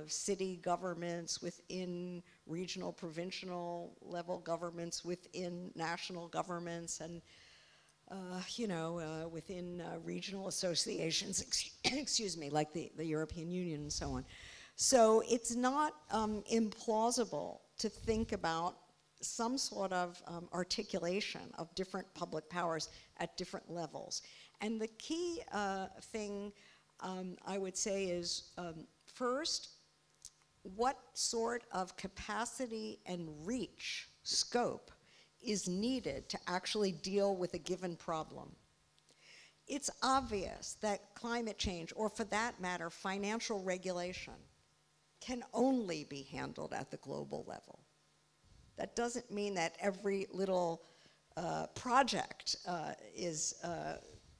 city governments within regional, provincial level governments, within national governments, and you know, within regional associations, excuse me, like the European Union and so on. So it's not implausible to think about some sort of articulation of different public powers at different levels. And the key thing I would say is, first, what sort of capacity and reach, scope, is needed to actually deal with a given problem. It's obvious that climate change, or for that matter, financial regulation, can only be handled at the global level. That doesn't mean that every little project is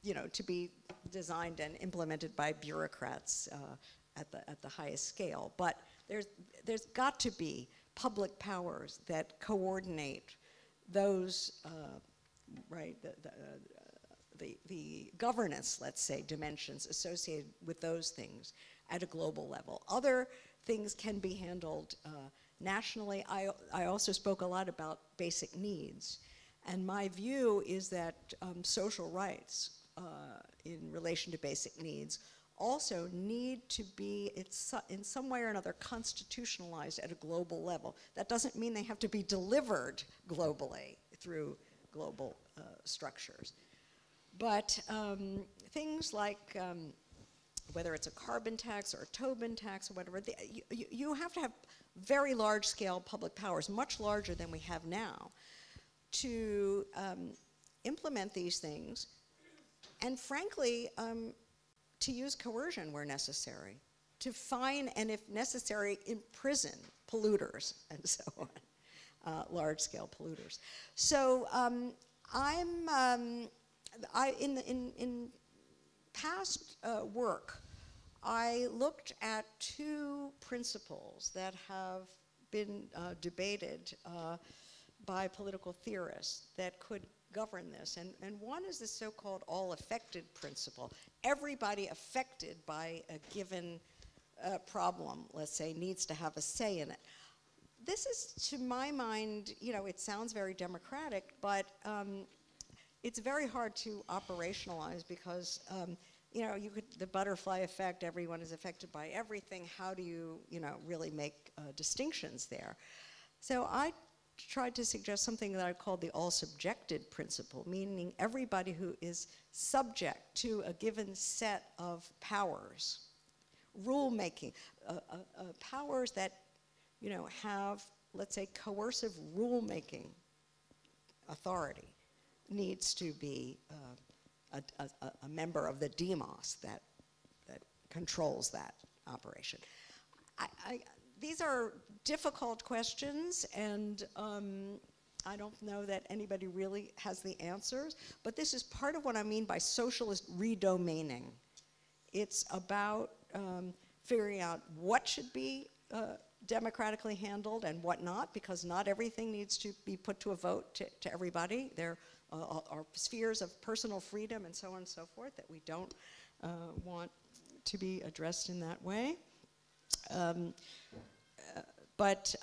you know, to be designed and implemented by bureaucrats at the highest scale. But there's got to be public powers that coordinate those, right, the governance, let's say, dimensions associated with those things at a global level. Other things can be handled nationally. I also spoke a lot about basic needs. And my view is that social rights in relation to basic needs also need to be, in some way or another, constitutionalized at a global level. That doesn't mean they have to be delivered globally through global structures. But things like, whether it's a carbon tax or a Tobin tax or whatever, you have to have very large-scale public powers, much larger than we have now, to implement these things, and frankly, to use coercion where necessary, to fine and, if necessary, imprison polluters and so on, large-scale polluters. So in past work, I looked at two principles that have been debated by political theorists that could govern this. And one is the so-called all-affected principle. Everybody affected by a given problem, let's say, needs to have a say in it. This is, to my mind, you know, it sounds very democratic, but it's very hard to operationalize because, you know, the butterfly effect, everyone is affected by everything. How do you, you know, really make distinctions there? So I tried to suggest something that I called the all-subjected principle, meaning everybody who is subject to a given set of powers, rule-making, powers that, you know, have, let's say, coercive rule-making authority needs to be a member of the demos that controls that operation. These are difficult questions, and I don't know that anybody really has the answers, but this is part of what I mean by socialist redomaining. It's about figuring out what should be democratically handled and what not, because not everything needs to be put to a vote to everybody. There are spheres of personal freedom and so on and so forth that we don't want to be addressed in that way. But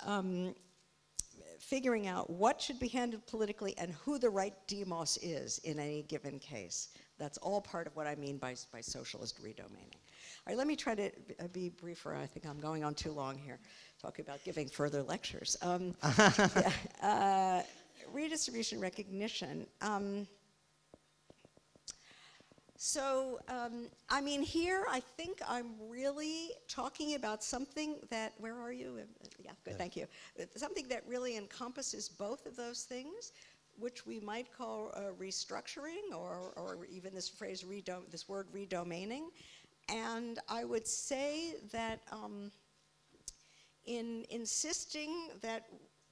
figuring out what should be handled politically and who the right demos is in any given case. That's all part of what I mean by socialist redomaining. All right, let me try to be briefer. I think I'm going on too long here, talking about giving further lectures. Redistribution recognition. I mean, here I think I'm really talking about something that, where are you? Yeah, good, thank you. Something that really encompasses both of those things, which we might call restructuring, or even this phrase, this word redomaining. And I would say that in insisting that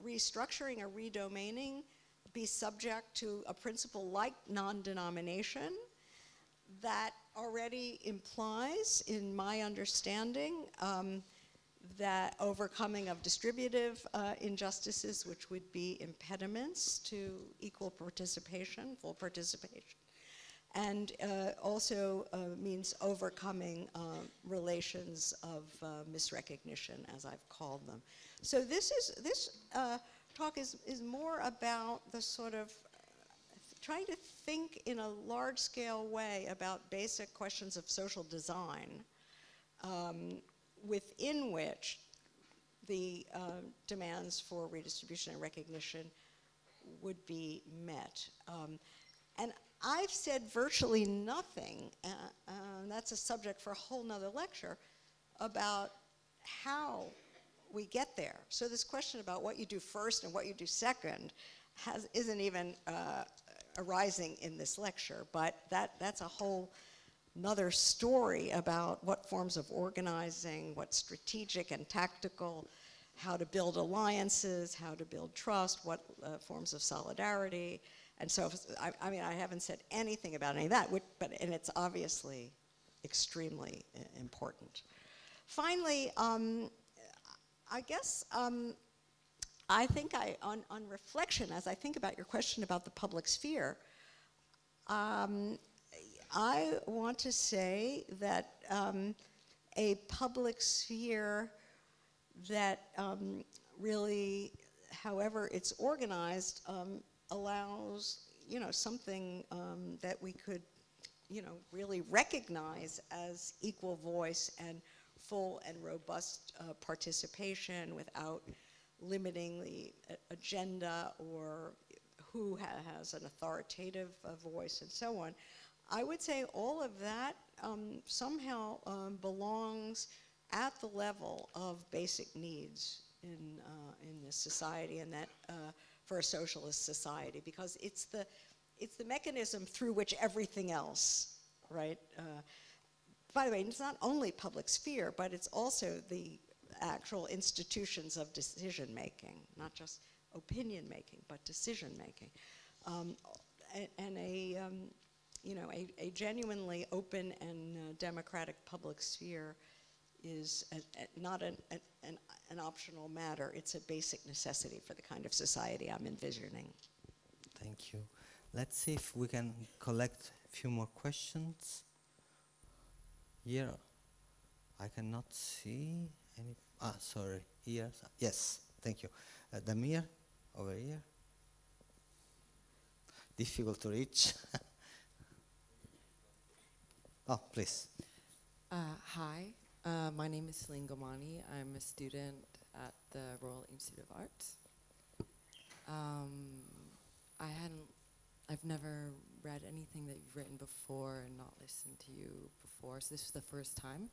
restructuring or redomaining be subject to a principle like non-denomination, that already implies, in my understanding, that overcoming of distributive injustices, which would be impediments to equal participation, full participation, and also means overcoming relations of misrecognition, as I've called them. So this talk is more about the sort of trying to think in a large-scale way about basic questions of social design, within which the demands for redistribution and recognition would be met. And I've said virtually nothing, and that's a subject for a whole nother lecture, about how we get there. So this question about what you do first and what you do second isn't even arising in this lecture, but that's a whole another story about what forms of organizing, what's strategic and tactical, how to build alliances, how to build trust, what forms of solidarity. And so, I mean, I haven't said anything about any of that, and it's obviously extremely important. Finally, I guess I think on reflection, as I think about your question about the public sphere, I want to say that a public sphere that really, however it's organized, allows, something that we could, really recognize as equal voice and full and robust participation without limiting the agenda or who has an authoritative voice and so on. I would say all of that somehow belongs at the level of basic needs in this society, and that for a socialist society, because it's the mechanism through which everything else, right? By the way, it's not only public sphere, but it's also the actual institutions of decision making, not just opinion making, but decision making, and a genuinely open and democratic public sphere is not an optional matter. It's a basic necessity for the kind of society I'm envisioning. Thank you. Let's see if we can collect a few more questions. Here, I cannot see any. Sorry. Here. Yes. Thank you. Damir, over here. Difficult to reach. Oh, please. Hi, my name is Celine Gomani. I'm a student at the Royal Institute of Arts. I've never read anything that you've written before and not listened to you before, so this is the first time.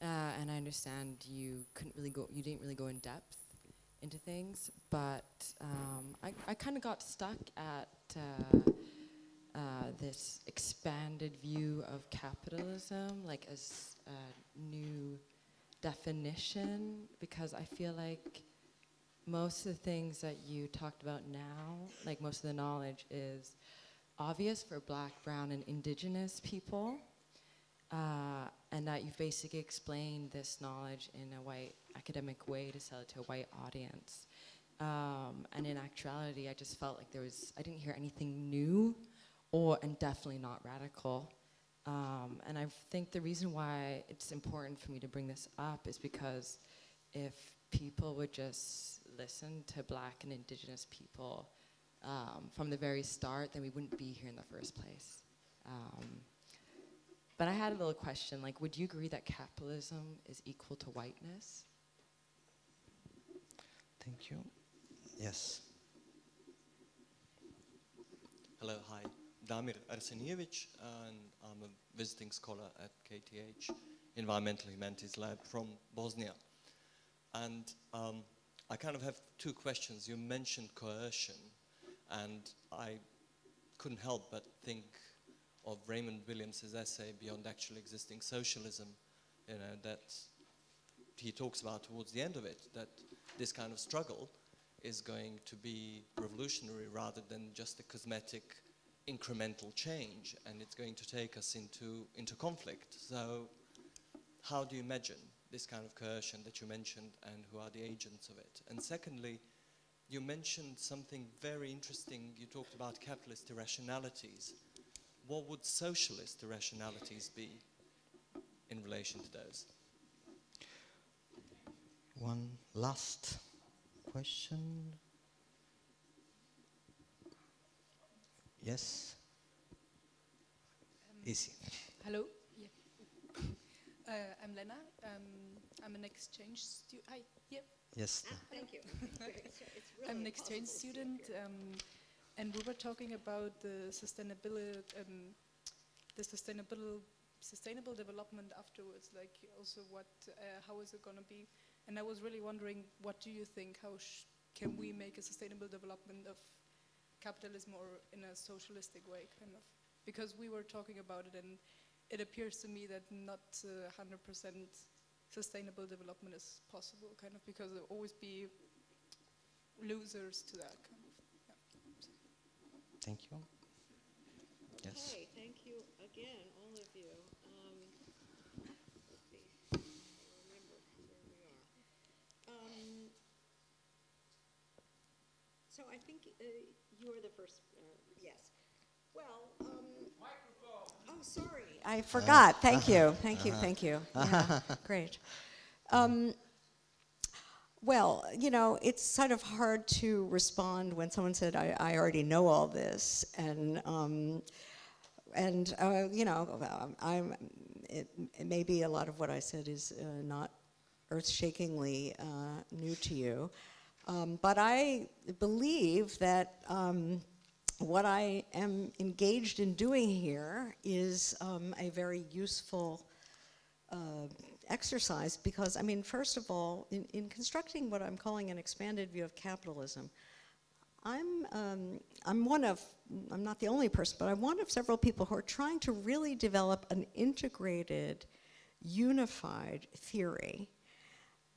And I understand you didn't really go in depth into things, but I kind of got stuck at this expanded view of capitalism, like as a new definition, because I feel like most of the things that you talked about now, like most of the knowledge is obvious for Black, Brown, and Indigenous people, and that you've basically explained this knowledge in a white academic way to sell it to a white audience. And in actuality, I just felt like I didn't hear anything new, and definitely not radical. And I think the reason why it's important for me to bring this up is because if people would just listen to Black and Indigenous people from the very start, then we wouldn't be here in the first place. But I had a little question, like, would you agree that capitalism is equal to whiteness? Thank you. Yes. Hello, hi. Damir Arsenievich, and I'm a visiting scholar at KTH Environmental Humanities Lab from Bosnia. And I kind of have two questions. You mentioned coercion, and I couldn't help but think of Raymond Williams's essay, Beyond Actually Existing Socialism, you know, that he talks about towards the end of it, that this kind of struggle is going to be revolutionary rather than just a cosmetic incremental change, and it's going to take us into conflict. So how do you imagine this kind of coercion that you mentioned, and who are the agents of it? And secondly, you mentioned something very interesting. You talked about capitalist irrationalities. What would socialist irrationalities be in relation to those? One last question. Yes. Easy. Hello. Yeah. I'm Lena. I'm an exchange student. Hi. Yeah. Yes. Thank you. I'm an exchange student, and we were talking about the sustainable development afterwards. Like also how is it going to be? And I was really wondering, what do you think? How can we make a sustainable development of capitalism, or in a socialistic way, kind of? Because we were talking about it, and it appears to me that not 100% sustainable development is possible, kind of, because there will always be losers to that, kind of. Yeah. Thank you. Yes. Okay, thank you again, all of you. Let's see, I remember where we are. So I think you're the first, yes. Well, microphone. Oh, sorry, I forgot. Thank you, thank you, thank you. Yeah, great. Well, you know, it's sort of hard to respond when someone said, I already know all this, and you know, maybe a lot of what I said is not earth-shakingly new to you, but I believe that what I am engaged in doing here is a very useful exercise, because, I mean, first of all, in constructing what I'm calling an expanded view of capitalism, I'm not the only person, but I'm one of several people who are trying to really develop an integrated, unified theory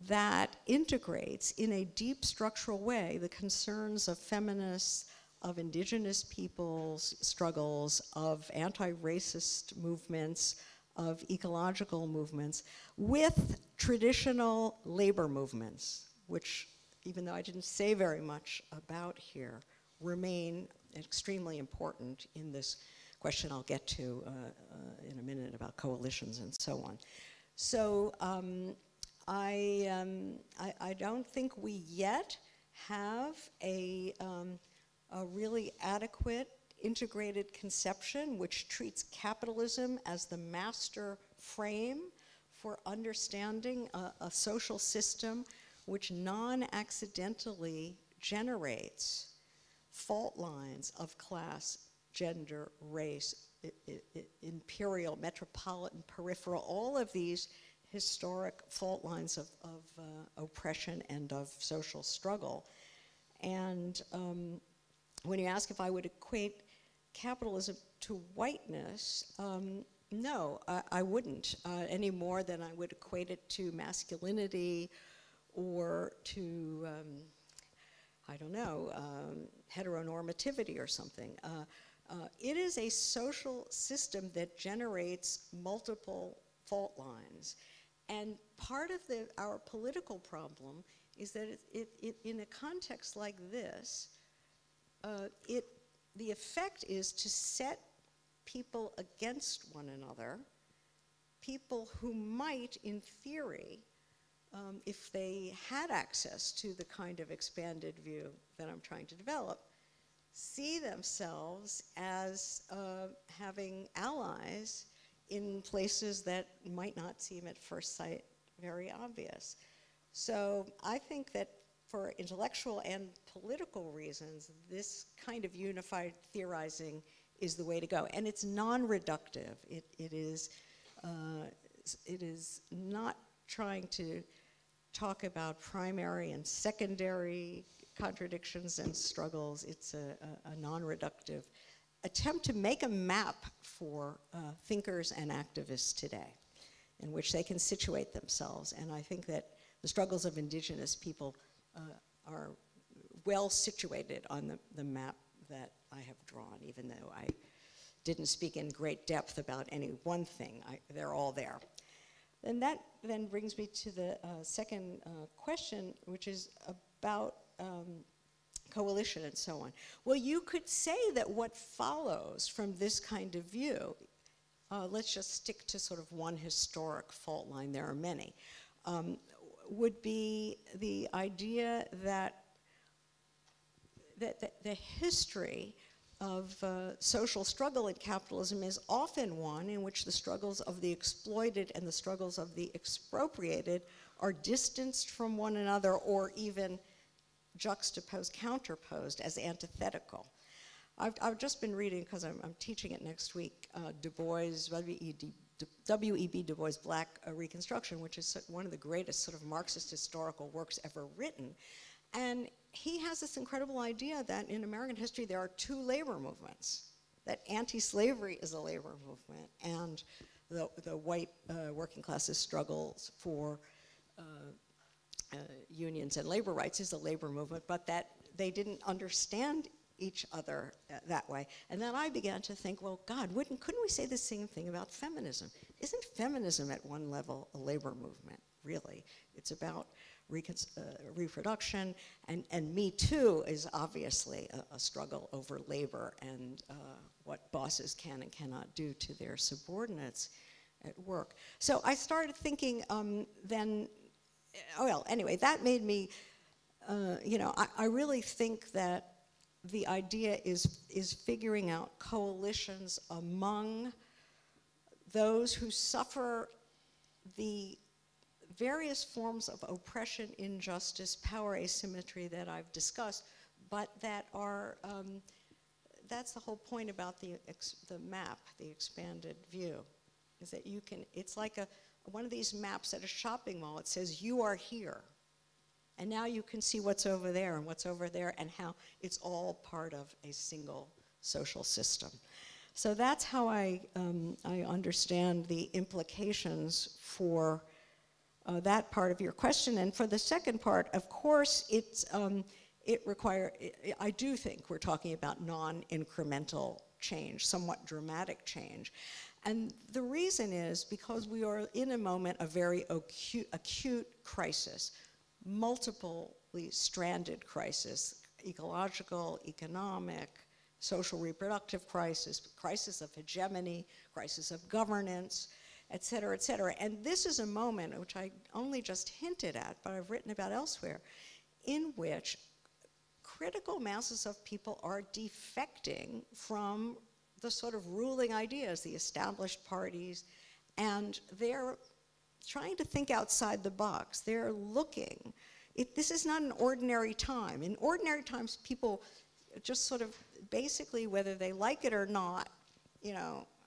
that integrates in a deep structural way the concerns of feminists, of indigenous peoples' struggles, of anti-racist movements, of ecological movements, with traditional labor movements, which, even though I didn't say very much about here, remain extremely important in this question I'll get to in a minute about coalitions and so on. So I don't think we yet have a really adequate integrated conception which treats capitalism as the master frame for understanding a social system which non-accidentally generates fault lines of class, gender, race, imperial, metropolitan, peripheral, all of these historic fault lines of oppression and of social struggle. And when you ask if I would equate capitalism to whiteness, no, I wouldn't, any more than I would equate it to masculinity or to, I don't know, heteronormativity or something. It is a social system that generates multiple fault lines. And part of our political problem is that in a context like this, the effect is to set people against one another, people who might, in theory, if they had access to the kind of expanded view that I'm trying to develop, see themselves as having allies in places that might not seem at first sight very obvious. So I think that for intellectual and political reasons, this kind of unified theorizing is the way to go. And it's non-reductive. It is not trying to talk about primary and secondary contradictions and struggles. It's a non-reductive attempt to make a map for thinkers and activists today in which they can situate themselves. And I think that the struggles of indigenous people are well situated on the map that I have drawn, even though I didn't speak in great depth about any one thing. They're all there. And that then brings me to the second question, which is about coalition and so on. Well, you could say that what follows from this kind of view, let's just stick to sort of one historic fault line, there are many, would be the idea that the history of social struggle in capitalism is often one in which the struggles of the exploited and the struggles of the expropriated are distanced from one another or even juxtaposed, counterposed as antithetical. I've just been reading, because I'm teaching it next week, Du Bois, W.E.B. Du Bois' Black Reconstruction, which is one of the greatest sort of Marxist historical works ever written. And he has this incredible idea that in American history there are two labor movements, that anti-slavery is a labor movement and the white working classes struggles for unions and labor rights is a labor movement, but that they didn't understand each other that way. And then I began to think, well, God, couldn't we say the same thing about feminism? Isn't feminism at one level a labor movement, really? It's about reproduction, and Me Too is obviously a struggle over labor and what bosses can and cannot do to their subordinates at work. So I started thinking then, well, anyway, that made me, I really think that the idea is figuring out coalitions among those who suffer the various forms of oppression, injustice, power asymmetry that I've discussed, but that are, that's the whole point about the map, the expanded view, is that you can, it's like one of these maps at a shopping mall. It says, you are here. And now you can see what's over there and what's over there and how it's all part of a single social system. So that's how I understand the implications for that part of your question. And for the second part, of course, I do think we're talking about non-incremental change, somewhat dramatic change. And the reason is because we are in a moment of very acute crisis, multiply stranded crisis, ecological, economic, social reproductive crisis, crisis of hegemony, crisis of governance, et cetera, et cetera. And this is a moment, which I only just hinted at, but I've written about elsewhere, in which critical masses of people are defecting from the sort of ruling ideas, the established parties, and they're trying to think outside the box. They're looking. This is not an ordinary time. In ordinary times, people just sort of basically, whether they like it or not,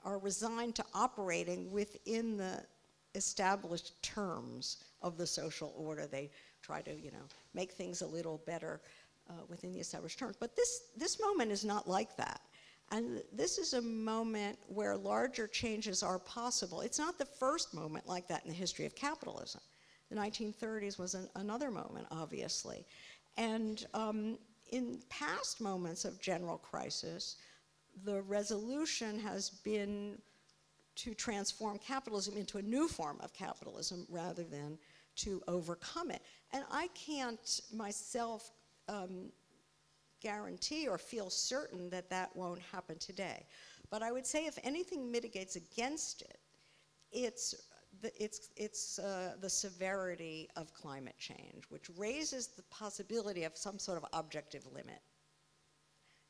are resigned to operating within the established terms of the social order. They try to, make things a little better within the established terms. But this moment is not like that. And this is a moment where larger changes are possible. It's not the first moment like that in the history of capitalism. The 1930s was another moment, obviously. And in past moments of general crisis, the resolution has been to transform capitalism into a new form of capitalism rather than to overcome it. And I can't myself guarantee or feel certain that that won't happen today. But I would say if anything mitigates against it, it's the severity of climate change, which raises the possibility of some sort of objective limit.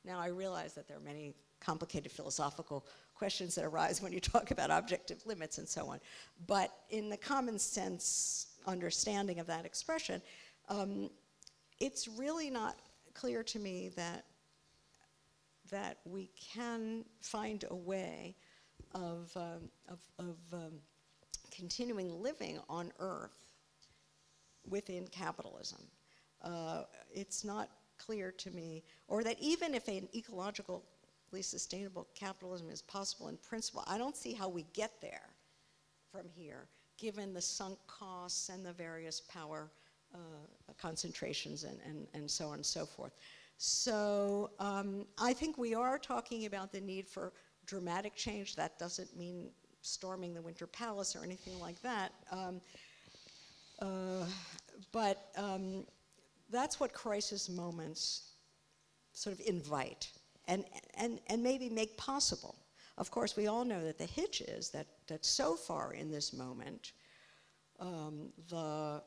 Now, I realize that there are many complicated philosophical questions that arise when you talk about objective limits and so on. But in the common sense understanding of that expression, it's really not clear to me that we can find a way of continuing living on Earth within capitalism. It's not clear to me, or that even if an ecologically sustainable capitalism is possible in principle, I don't see how we get there from here, given the sunk costs and the various power concentrations and so on and so forth. So I think we are talking about the need for dramatic change. That doesn't mean storming the Winter Palace or anything like that. But that's what crisis moments sort of invite and maybe make possible. Of course, we all know that the hitch is that so far in this moment, the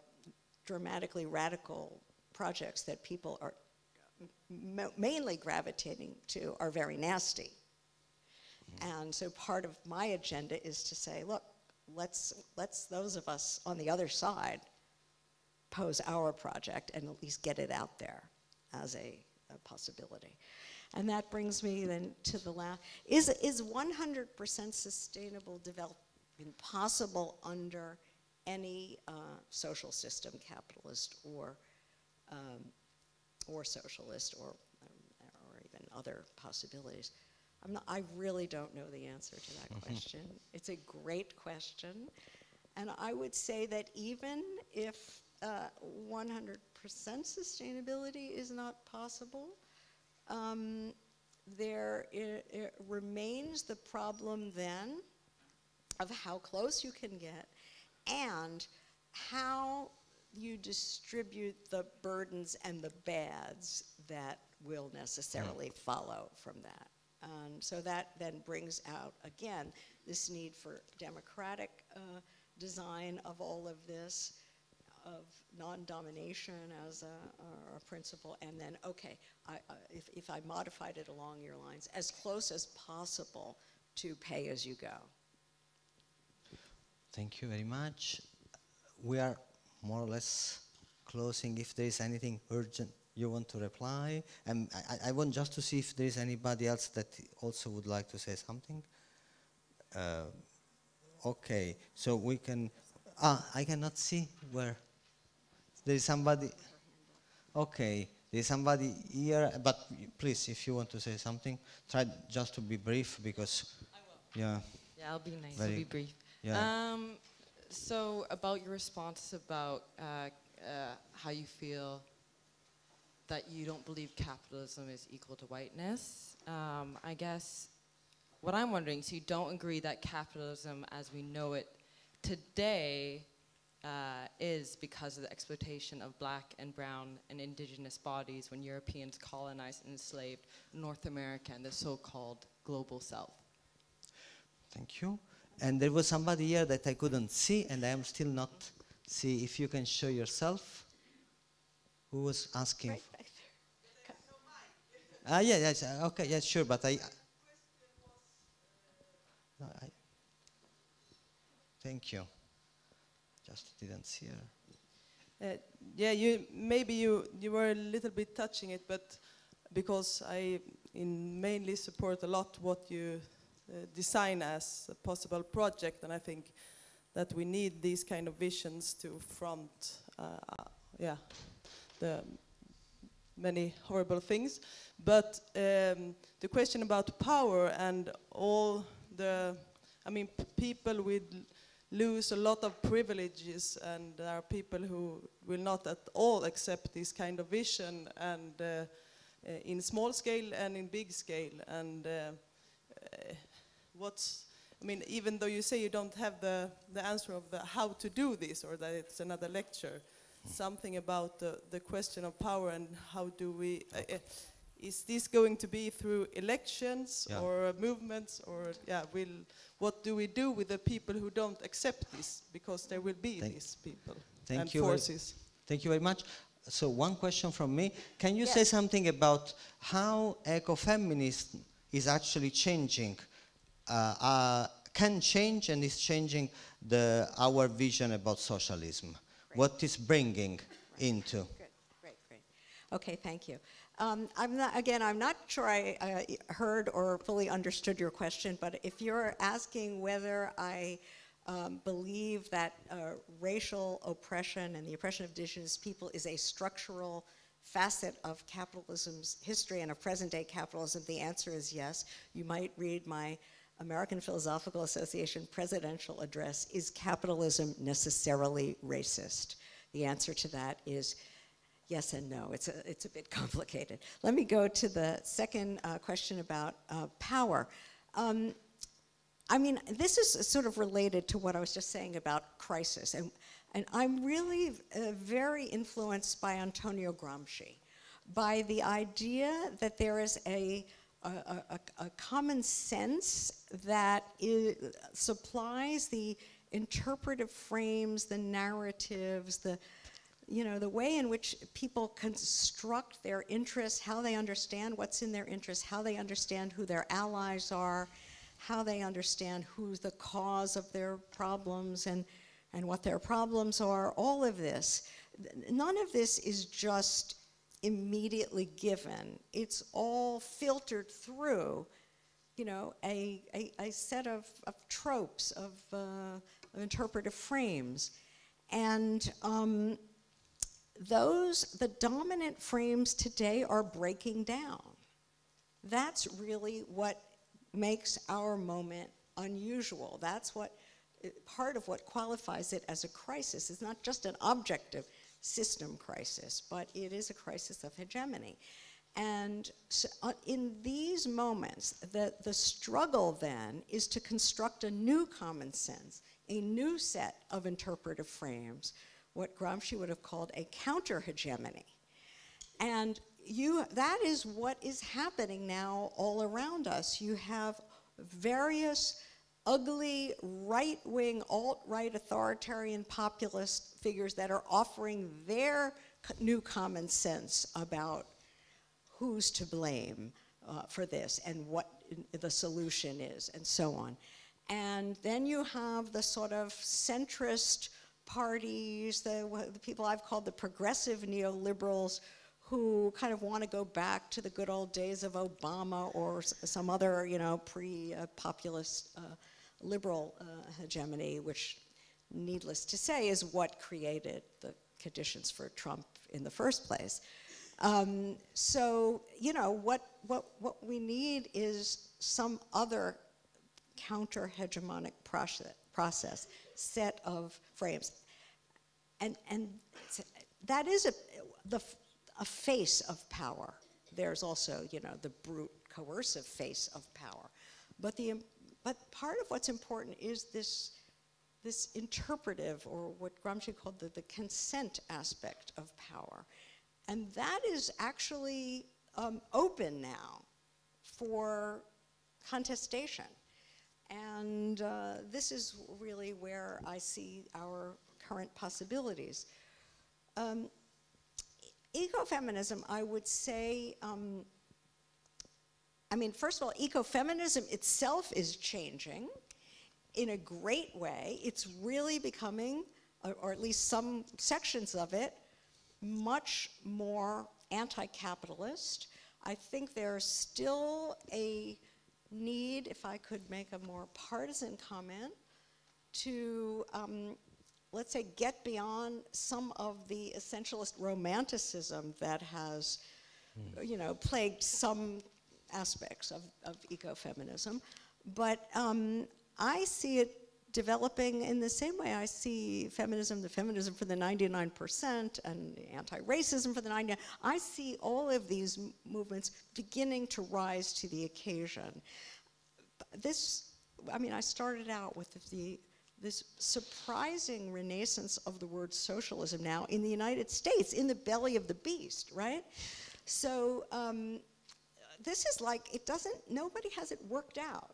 dramatically radical projects that people are mainly gravitating to are very nasty. And so part of my agenda is to say, look, let's those of us on the other side pose our project and at least get it out there as a possibility. And that brings me then to the last. Is 100% sustainable development possible under any social system, capitalist or socialist, or even other possibilities? I really don't know the answer to that question. It's a great question, and I would say that even if 100% sustainability is not possible, there remains the problem then of how close you can get and how you distribute the burdens and the bads that will necessarily follow from that. And so that then brings out, again, this need for democratic design of all of this, of non-domination as a principle, and then, okay, if I modified it along your lines, as close as possible to pay as you go. Thank you very much. We are more or less closing. If there is anything urgent you want to reply, and I want just to see if there is anybody else that also would like to say something. Okay, so we can, I cannot see where. There is somebody, okay, there is somebody here, but please, if you want to say something, try just to be brief, because, I will. Yeah. Yeah, I'll be nice, I'll be brief. Yeah. So about your response about how you feel that you don't believe capitalism is equal to whiteness, I guess what I'm wondering, so you don't agree that capitalism as we know it today is because of the exploitation of black and brown and indigenous bodies when Europeans colonized and enslaved North America and the so-called global south. Thank you. And there was somebody here that I couldn't see, and I am still not see. If you can show yourself. Who was asking? Right. Yeah, yes, okay, yeah, sure, but thank you. Just didn't see her. Yeah, maybe you were a little bit touching it, but because I mainly support a lot what you design as a possible project, and I think that we need these kind of visions to front, the many horrible things. But the question about power and all the, I mean, people will lose a lot of privileges, and there are people who will not at all accept this kind of vision, and in small scale and in big scale. And I mean, even though you say you don't have the answer of how to do this, or that it's another lecture, something about the question of power and how do we, is this going to be through elections or movements, or what do we do with the people who don't accept this? Because there will be these people and forces. Thank you very much. So one question from me. Can you say something about how ecofeminism is actually changing, can change and is changing our vision about socialism? Great. What is bringing into? Good, great. Okay, thank you. I'm not sure I heard or fully understood your question, but if you're asking whether I believe that racial oppression and the oppression of indigenous people is a structural facet of capitalism's history and of present-day capitalism, the answer is yes. You might read my American Philosophical Association presidential address, Is Capitalism Necessarily Racist? The answer to that is yes and no. It's a bit complicated. Let me go to the second question about power. I mean, this is sort of related to what I was just saying about crisis. And I'm really very influenced by Antonio Gramsci, by the idea that there is a common sense that supplies the interpretive frames, the narratives, the way in which people construct their interests, how they understand what's in their interests, how they understand who their allies are, how they understand who's the cause of their problems and what their problems are, all of this. None of this is just immediately given. It's all filtered through, a set of tropes, of interpretive frames. And the dominant frames today are breaking down. That's really what makes our moment unusual. That's part of what qualifies it as a crisis. It's not just an objective system crisis, but it is a crisis of hegemony. And so, in these moments, the struggle then is to construct a new common sense, a new set of interpretive frames, what Gramsci would have called a counter-hegemony. And that is what is happening now all around us. You have various ugly right-wing, alt-right, authoritarian, populist figures that are offering their new common sense about who's to blame for this and what the solution is, and so on. And then you have the sort of centrist parties, the people I've called the progressive neoliberals, who kind of want to go back to the good old days of Obama or some other, pre-populist liberal hegemony, which, needless to say, is what created the conditions for Trump in the first place. So, what we need is some other counter-hegemonic process, set of frames. And that is a face of power. There's also, the brute, coercive face of power. But part of what's important is this interpretive, or what Gramsci called the consent aspect of power. And that is actually open now for contestation. And this is really where I see our current possibilities. Ecofeminism, I would say, first of all, ecofeminism itself is changing in a great way. It's really becoming, or at least some sections of it, much more anti-capitalist. I think there's still a need, if I could make a more partisan comment, to, let's say, get beyond some of the essentialist romanticism that has, you know, plagued some aspects of ecofeminism. But I see it developing in the same way I see feminism, the feminism for the 99% and anti-racism for the 99%. I see all of these movements beginning to rise to the occasion. This, I mean, I started out with this surprising renaissance of the word socialism now in the United States, in the belly of the beast, right? So this is like, it doesn't, nobody has it worked out.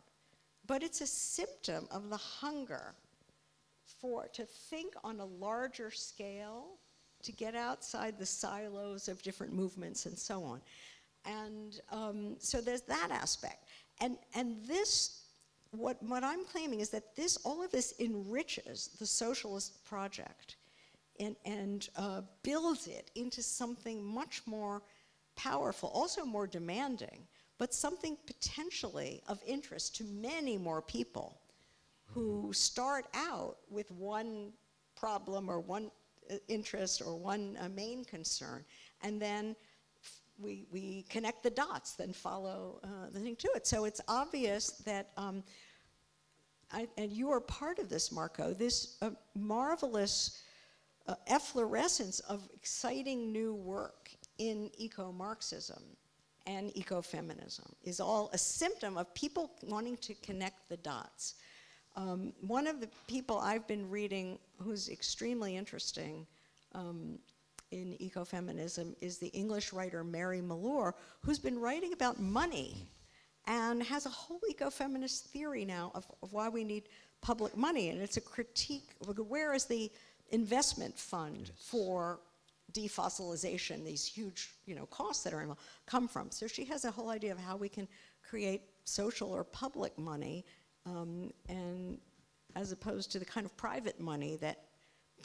But it's a symptom of the hunger to think on a larger scale, to get outside the silos of different movements and so on. And so there's that aspect. And this, what I'm claiming is that all of this enriches the socialist project and builds it into something much more powerful, also more demanding, but something potentially of interest to many more people who start out with one problem or one interest or one main concern, and then we connect the dots, then follow the thing to it. So it's obvious that, and you are part of this, Marco, this marvelous efflorescence of exciting new work in eco-Marxism and ecofeminism is all a symptom of people wanting to connect the dots. One of the people I've been reading who's extremely interesting in ecofeminism is the English writer Mary Mallour, who's been writing about money and has a whole ecofeminist theory now of why we need public money. And it's a critique of where is the investment fund for defossilization, these huge, you know, costs that are involved, come from. So she has a whole idea of how we can create social or public money, and as opposed to the kind of private money that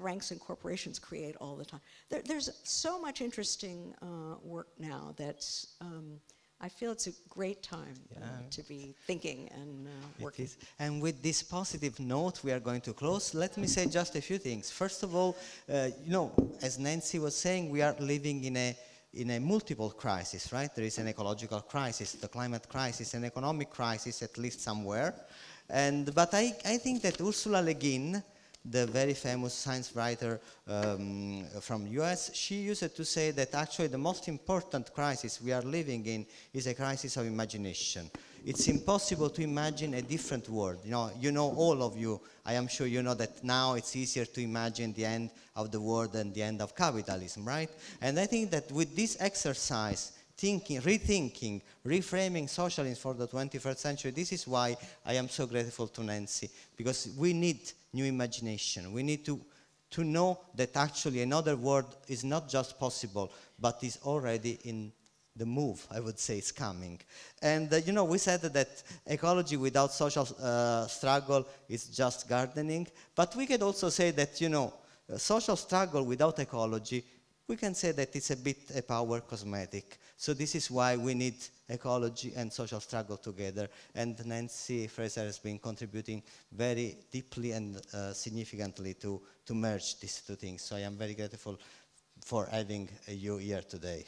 banks and corporations create all the time. There's so much interesting work now that's, I feel it's a great time to be thinking and working. It is. And with this positive note, we are going to close. Let me say just a few things. First of all, you know, as Nancy was saying, we are living in a multiple crisis, right? There is an ecological crisis, the climate crisis, an economic crisis, at least somewhere. But I think that Ursula Le Guin, the very famous science writer from US, she used to say that actually the most important crisis we are living in is a crisis of imagination. It's impossible to imagine a different world. You know, all of you, I am sure you know that now it's easier to imagine the end of the world than the end of capitalism, right? And I think that with this exercise, thinking, rethinking, reframing socialism for the 21st century, this is why I am so grateful to Nancy, because we need new imagination. We need to know that actually another world is not just possible, but is already in the move, I would say, is coming. And you know, we said that ecology without social struggle is just gardening, but we could also say that, you know, social struggle without ecology, we can say that it's a bit a power cosmetic. So this is why we need ecology and social struggle together. And Nancy Fraser has been contributing very deeply and significantly to merge these two things. So I am very grateful for having you here today.